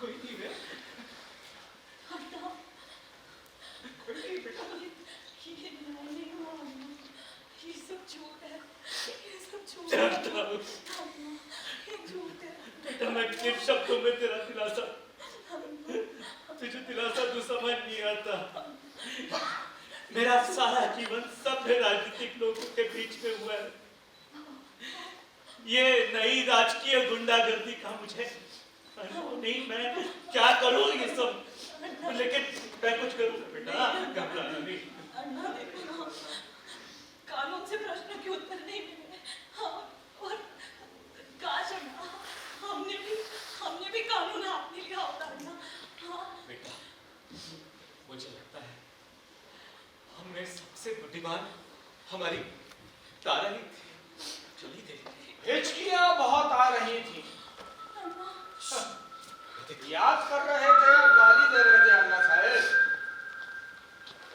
कोई नहीं है, कोई नहीं बेटा। ये नहीं हुआ अम्मा, ये सब झूठ है, ये सब झूठ जानता है हूँ। अम्मा, ये झूठ है बेटा मैं किन शब्दों में तेरा दिलासा, तुझे दिलासा तो समझ नहीं आता। मेरा सारा जीवन सभ्य राजनीतिक लोगों के बीच में हुआ है। ये नई राजकीय गुंडागर्दी का मुझे नहीं, मैं क्या करूं ये सब, लेकिन मैं कुछ करूंगा बेटा, घबराना नहीं। अन्ना देखो ना, कानून से प्रश्नों के उत्तर नहीं मिले, हाँ, और काश अन्ना हमने भी कानून हाथ में लिया होता अन्ना। हाँ बेटा मुझे लगता है हमें सबसे बुद्धिमान हमारी तारा ही थी, चली गई। हिचकियां बहुत आ रही थी। याद कर रहे थे या गाली दे रहे थे अन्ना साहब?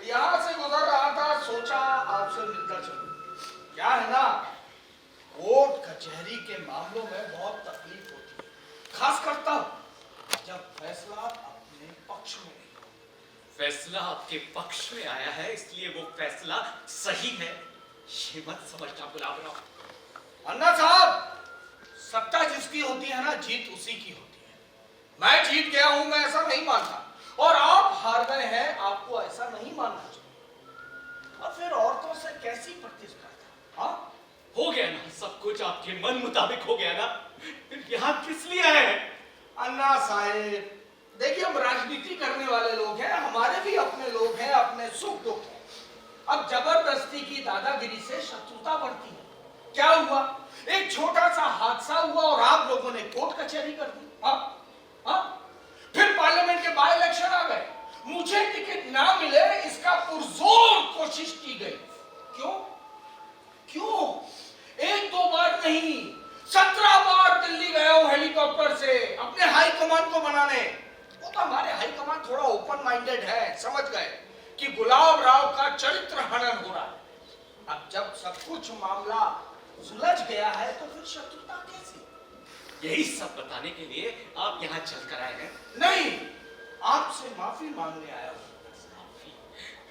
यहाँ से गुजर रहा था, सोचा आपसे मिलकर चलूं। क्या है ना, कोर्ट कचहरी के मामलों में बहुत तकलीफ होती है, खास करता जब फैसला अपने पक्ष में नहीं हो। फैसला आपके पक्ष में आया है इसलिए वो फैसला सही है, ये मत समझना गुलाबराव। अन्ना साहब, सत्ता जिसकी होती है ना, जीत उसी की होती है। मैं जीत गया हूं, मैं ऐसा नहीं मानता, और आप हार गए हैं, आपको ऐसा नहीं मानना चाहिए। और फिर औरतों से कैसी प्रतिस्पर्धा? हाँ, हो गया ना सब कुछ, आपके मन मुताबिक हो गया ना, फिर यहाँ किस लिए आए हैं? अन्ना साहेब देखिए, हम राजनीति करने वाले लोग हैं, हमारे भी अपने लोग हैं, अपने सुख दुख हैं। अब जबरदस्ती की दादागिरी से शत्रुता बढ़ती है। क्या हुआ, एक छोटा सा हादसा हुआ और आप लोगों ने कोर्ट कचहरी कर दी। फिर पार्लियामेंट के बाय इलेक्शन आ गए, मुझे टिकट ना मिले इसका पुरजोर कोशिश की गई। क्यों? एक दो बार नहीं, 17 बार दिल्ली गया हूं हेलीकॉप्टर से अपने हाई कमान को बनाने। वो तो हमारे हाई कमान थोड़ा ओपन माइंडेड है, समझ गए कि गुलाब राव का चरित्र हनन हो रहा है। अब जब सब कुछ मामला सुलझ गया है तो फिर शत्रुता कैसी? यही सब बताने के लिए आप यहाँ चल कर आए हैं? नहीं, आपसे माफी मांगने आया हूँ।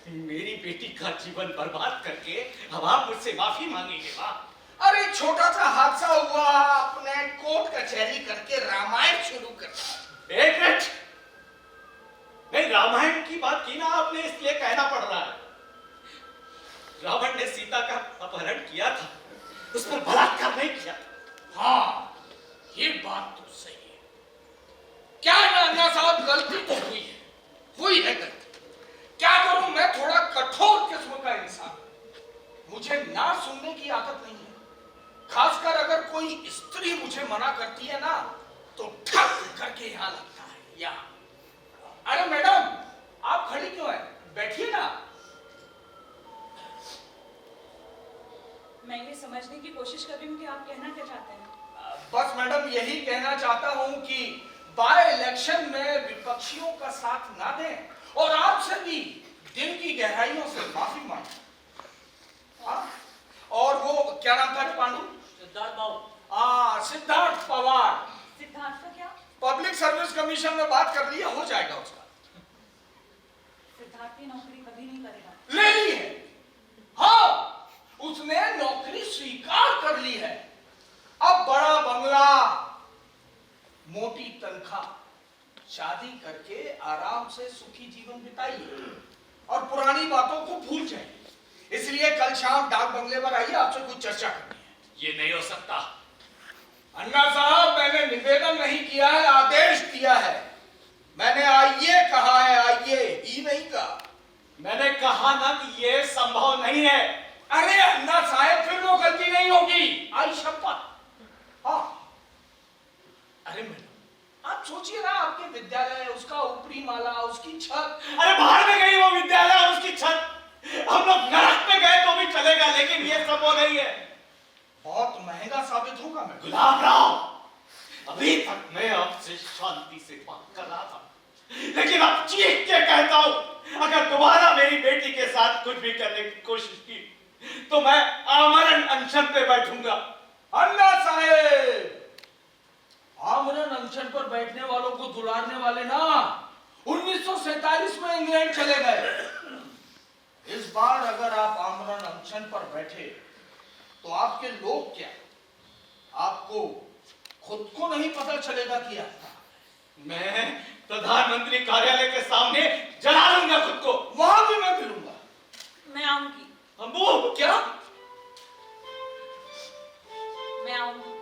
मेरी बेटी का जीवन बर्बाद करके अब आप मुझसे माफी मांगेंगे? वाह! अरे छोटा सा हादसा हुआ, आपने कोर्ट कचहरी करके रामायण शुरू कर दिया। एक मिनट, नहीं रामायण की बात की ना आपने, इसलिए कहना पड़ रहा है। रावण ने सीता का अपहरण किया था, उस पर बलात्कार नहीं किया। हाँ, ये बात तो सही है। क्या है ना अन्ना साहब, गलती तो हुई है गलती। क्या करूं, मैं थोड़ा कठोर किस्म का इंसान, मुझे ना सुनने की आदत नहीं है। खासकर अगर कोई स्त्री मुझे मना करती है ना, तो ठक करके यहाँ लगता है, यहाँ। अरे मैडम, आप खड़ी क्यों है, बैठिए ना। मैं ये समझने की कोशिश कर रही हूँ कि आप कहना क्या चाहते हैं। बस मैडम यही कहना चाहता हूं कि बाय इलेक्शन में विपक्षियों का साथ ना दें और आपसे भी दिल की गहराइयों से माफी मांगे। और वो क्या नाम था पांडु? सिद्धार्थ पवार। सिद्धार्थ का क्या? पब्लिक सर्विस कमीशन में बात कर ली है, हो जाएगा उसका। सिद्धार्थ की नौकरी कभी नहीं करेगा। ले ली है, हाँ, उसने नौकरी स्वीकार कर ली है। अब बड़ा बंगला, मोटी तनख्वाह, शादी करके आराम से सुखी जीवन बिताइए और पुरानी बातों को भूल जाइए। इसलिए कल शाम डाक बंगले पर आइए, आपसे कुछ चर्चा करनी है। ये नहीं हो सकता। अन्ना साहब, मैंने निवेदन नहीं किया है, आदेश दिया है। मैंने आइए कहा है, आइए ही नहीं कहा। मैंने कहा ना कि ये संभव नहीं है। अरे अन्ना साहब, फिर वो गलती नहीं होगी, आई शपथ। हाँ, अरे मैडम, आप सोचिए ना, आपके विद्यालय, उसका ऊपरी माला, उसकी छत। अरे बाहर में गई वो विद्यालय और उसकी छत, हम लोग नरक में गए तो भी चलेगा, लेकिन ये संभव नहीं है। बहुत महंगा साबित होगा। मैं गुलाब राव, अभी तक मैं आपसे शांति से बात कर रहा था, लेकिन अब चीख के कहता हूं, अगर दोबारा मेरी बेटी के साथ कुछ भी करने की कोशिश की तो मैं आमरण अनशन पे बैठूंगा। अन्ना साहेब, आमरण अनशन पर बैठने वालों को दुलारने वाले ना 1947 में इंग्लैंड चले गए। इस बार अगर आप आमरण अनशन पर बैठे तो आपके लोग क्या, आपको खुद को नहीं पता चलेगा कि आप मैं प्रधानमंत्री कार्यालय के सामने जला लूंगा खुद को। वहां भी मैं मिलूंगा। मैं आऊंगी। अम्बू क्या? मैं आऊंगी।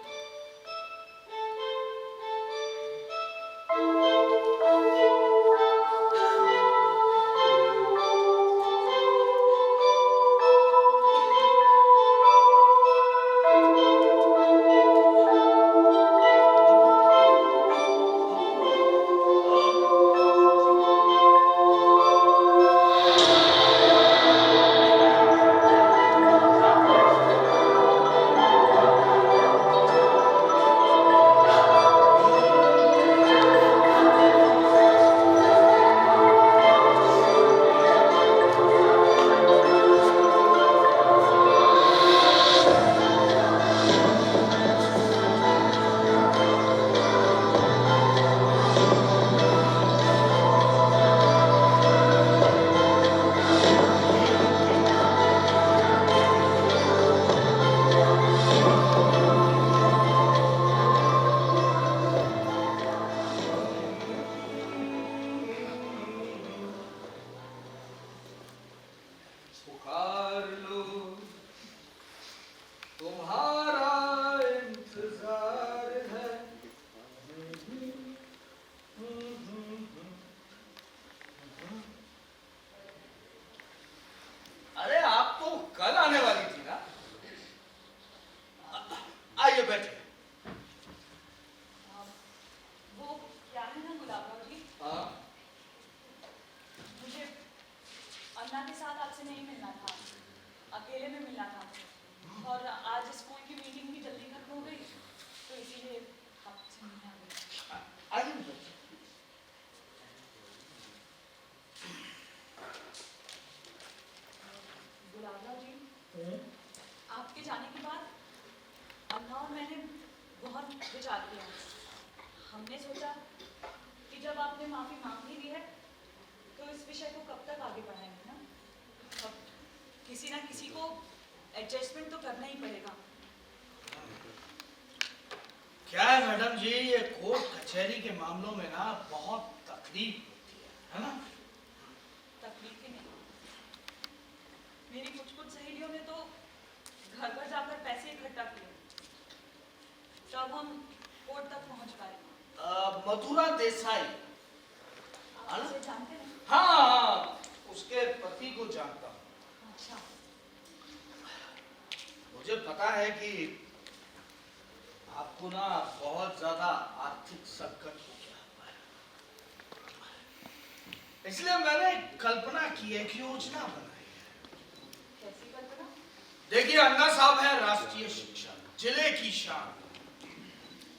आपके जाने के बाद अन्ना और मैंने बहुत विचार किया। हमने सोचा कि जब आपने माफी मांग ही ली है तो इस विषय को कब तक आगे बढ़ाएंगे ना। अब किसी ना किसी को एडजस्टमेंट तो करना ही पड़ेगा। क्या है मैडम जी, ये कोर्ट कचहरी के मामलों में ना बहुत तकलीफ होती है ना। तकलीफ ही नहीं, मेरी कुछ सहेलियों ने तो घर घर जाकर पैसे इकट्ठा किए, तब हम कोर्ट तक पहुंच पाए। मथुरा देसाई आप उसे जानते हैं? हाँ, उसके पति को जानता हूँ। अच्छा। मुझे पता है कि आपको ना बहुत ज्यादा आर्थिक संकट हो गया है, इसलिए मैंने कल्पना की है कि योजना बनाई है। कैसी कल्पना? देखिए, अन्ना साहब है राष्ट्रीय शिक्षक, जिले की शान।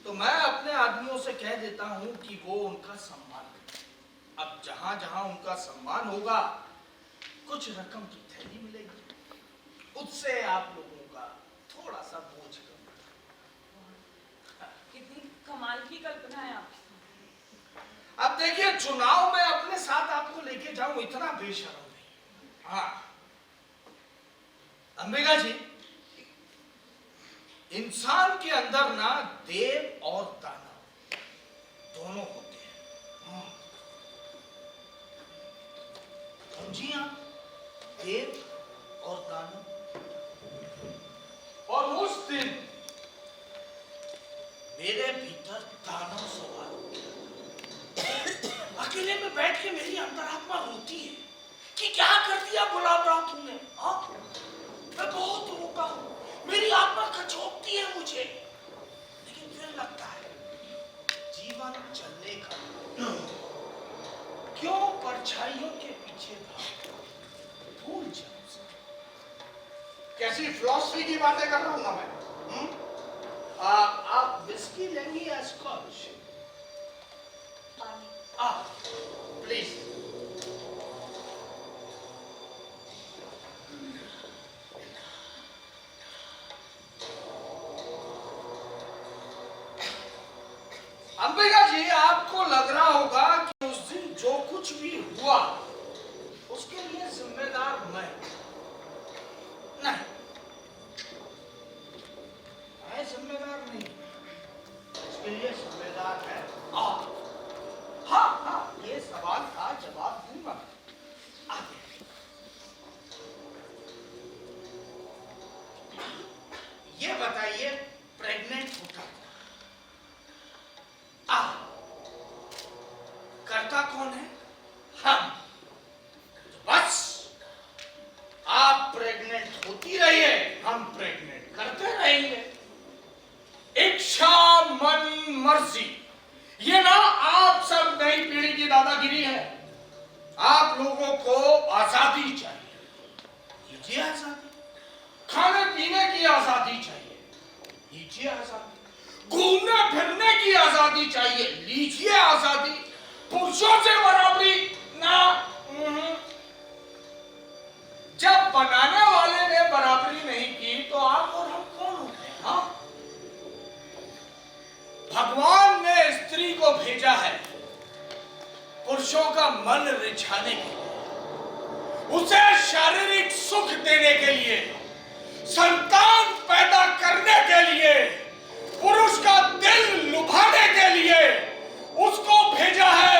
तो मैं अपने आदमियों से कह देता हूं कि वो उनका सम्मान करें। अब जहां जहां उनका सम्मान होगा कुछ रकम की थैली मिलेगी, उससे आप लोगों का थोड़ा सा बोझ कम। कितनी कमाल की कल्पना है आपकी। अब देखिए, चुनाव में अपने साथ आपको लेके जाऊं इतना बेशर्म नहीं। हाँ अंबिका जी, इंसान के अंदर ना देव और दानव दोनों होते हैं। समझिए आप, देव और दानव। और उस दिन मेरे भीतर दानव सवार हो गया। अकेले में बैठ के मेरी अंतरात्मा रोती है कि क्या कर दिया गुलाबराव तुमने। हाँ, मैं बहुत रोता हूं, मेरी आत्मा खचोटती है मुझे, लेकिन फिर लगता है जीवन चलने का क्यों परछाइयों के पीछे भाग, भूल जाओ। कैसी फिलॉसफी की बातें कर रहा हूं ना मैं। आप विस्की लेंगी या स्कॉच? प्लीज। लड़का कौन है? हम। तो बस आप प्रेग्नेंट होती रहिए, हम प्रेग्नेंट करते रहेंगे। इच्छा मन मर्जी, ये ना आप सब नई पीढ़ी की दादागिरी है। आप लोगों को आजादी चाहिए, लीजिए आजादी। खाने पीने की आजादी चाहिए, लीजिए आजादी। घूमने फिरने की आजादी चाहिए, लीजिए आजादी। पुरुषों से बराबरी ना, जब बनाने वाले ने बराबरी नहीं की तो आप और हम कौन होते हैं? हाँ, भगवान ने स्त्री को भेजा है पुरुषों का मन रिझाने के लिए, उसे शारीरिक सुख देने के लिए, संतान पैदा करने के लिए, पुरुष का दिल लुभाने के लिए उसको भेजा है।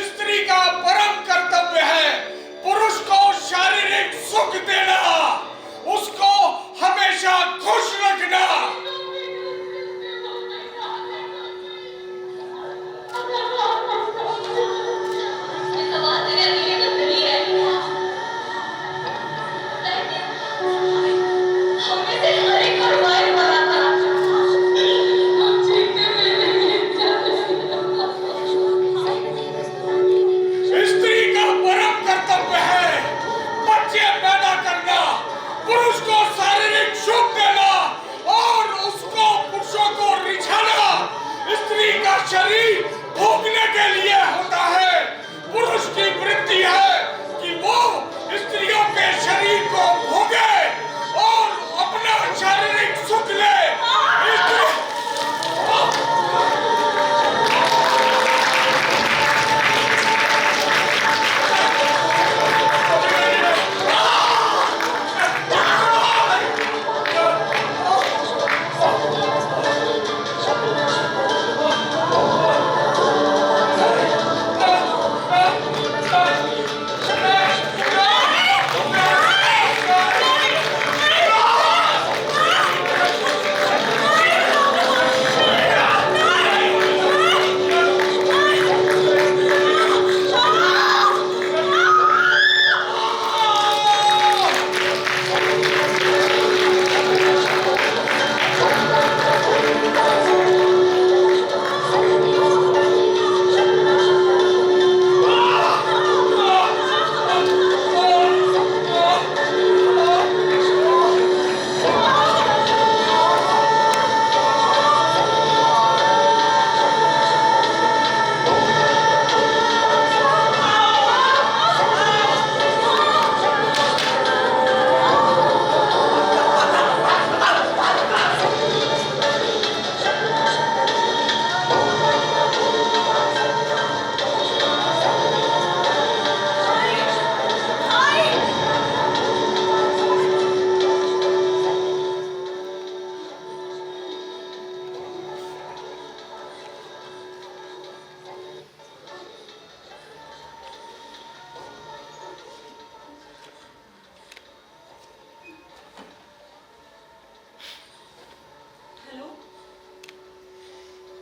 स्त्री का परम कर्तव्य है पुरुष को शारीरिक सुख देना, उसको हमेशा खुश रखना। शरीर भोगने के लिए होता है। पुरुष की वृत्ति है कि वो स्त्रियों के शरीर को भोगे और अपना शारीरिक सुख ले।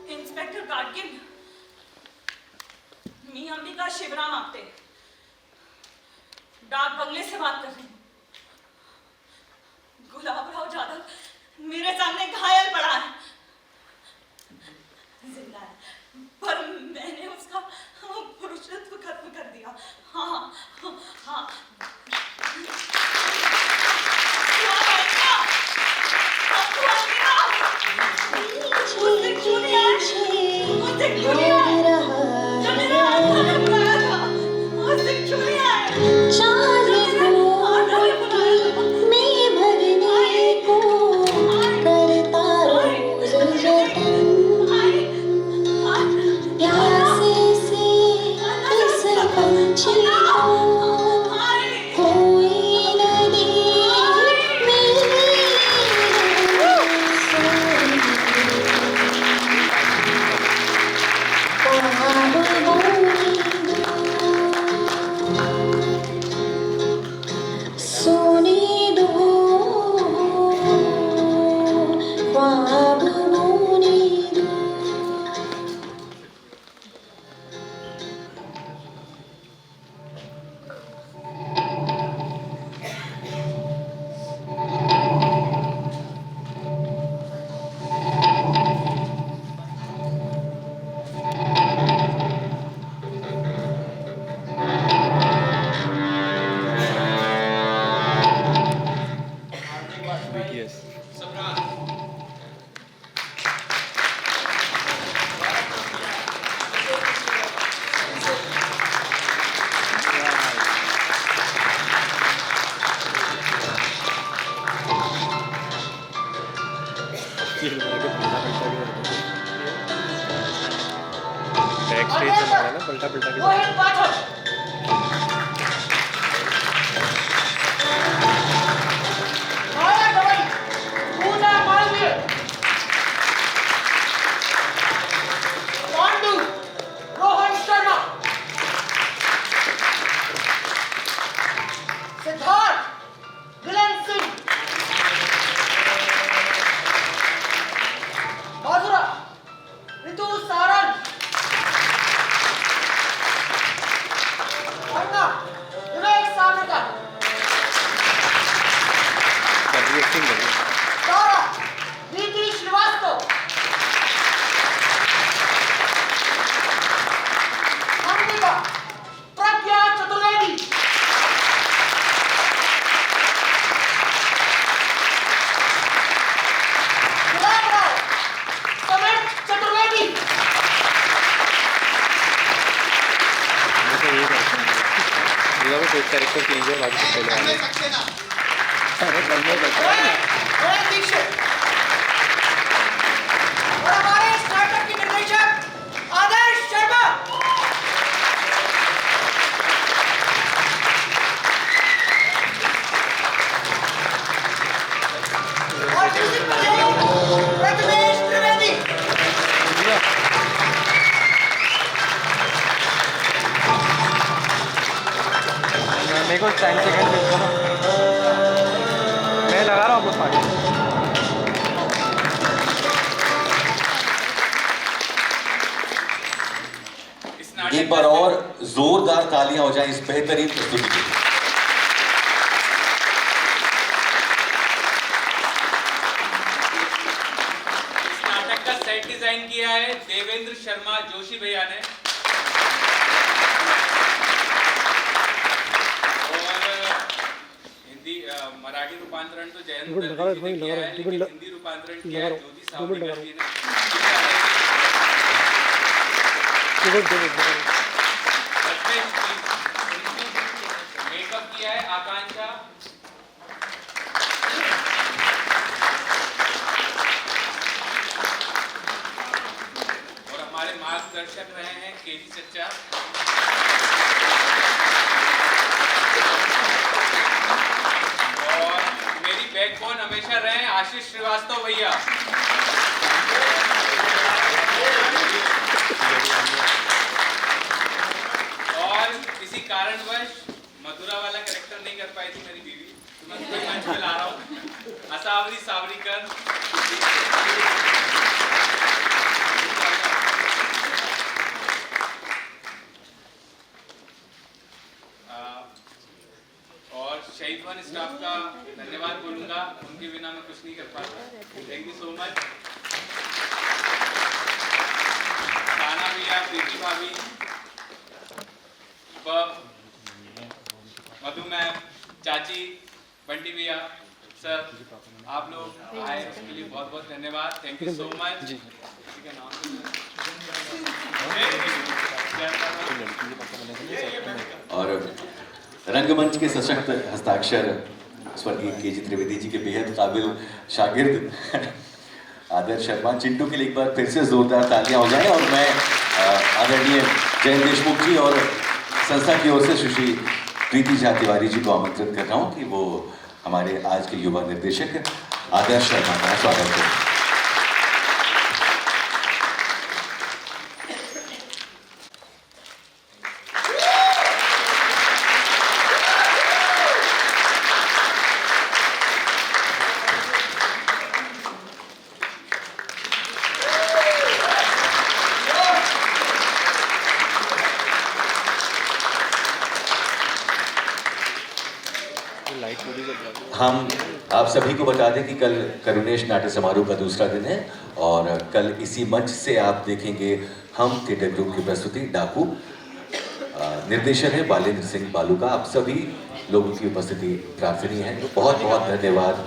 इंस्पेक्टर गाडगिल, मी अंबिका शिवराम आपटे डाक बंगले से बात कर रही हूँ। गुलाबराव जाधव मेरे सामने घायल पड़ा है, जिंदा है, पर मैंने उसका पुरुषत्व खत्म कर दिया। हाँ हाँ, प्यास रोहित पाठक, माया गवई, पूजा मालवीय, पांडु रोहन शर्मा, सिद्धार्थ विलन सिंह, माधुरा ऋतु सारंग, अन्ना विवेक सावरकर, तारा नीति श्रीवास्तव, अंबिका प्रज्ञा चतुर्वेदी, गुलाबराव समेत चतुर्वेदी, कैरेक्टर चेंज है बाकी सब पहले वाले रोहित दीक्षित और हमारे इस नाटक के निर्देशक आदर्श शर्मा। और म्यूजिक बजाओ प्रथमेश त्रिवेदी। मेरे को 10 सेकंड दे दो ना, मैं लगा रहा हूँ कुछ पार्टी। एक बार और जोरदार तालियां हो जाएं इस बेहतरीन प्रस्तुति के लिए। इस नाटक का सेट डिजाइन किया है देवेंद्र शर्मा जोशी भैया ने, मराठी रूपांतरण तो जयंत दत्त जी ने किया है, लेकिन हिंदी रूपांतरण किया है ज्योति सावरकर जी ने। मेकअप किया है आकांक्षा, और हमारे मार्गदर्शक रहे हैं केजी चच्चा। बैकबोन हमेशा रहे आशीष श्रीवास्तव भैया। और किसी कारणवश मथुरा वाला कैरेक्टर नहीं कर पाई थी मेरी बीवी, तो मैं कोई मंच पे ला रहा हूँ असावरी सावरीकर। और शहीद वन स्टाफ का धन्यवाद बोलूंगा, उनके बिना मैं कुछ नहीं कर पाता। Thank you so much. खाना भैया, प्रीति भाभी, मधु मैम, चाची, बंटी भैया, सर, आप लोग आए उसके लिए बहुत बहुत धन्यवाद। Thank you so much. और रंगमंच के सशक्त हस्ताक्षर स्वर्गीय केजी त्रिवेदी जी के बेहद काबिल शागिर्द आदर्श शर्मा चिंटू के लिए एक बार फिर से जोरदार तालियां हो जाएं। और मैं आदरणीय जयंत देशमुख जी और संस्था की ओर से सुश्री प्रीति झा तिवारी जी को आमंत्रित कर रहा हूं कि वो हमारे आज के युवा निर्देशक आदर्श शर्मा का स्वागत करें। हम आप सभी को बता दें कि कल करुणेश नाट्य समारोह का दूसरा दिन है और कल इसी मंच से आप देखेंगे हम थिएटर ग्रुप की प्रस्तुति डाकू। निर्देशन है बालेंद्र सिंह बालू का। आप सभी लोगों की उपस्थिति प्रार्थनीय है। बहुत बहुत धन्यवाद।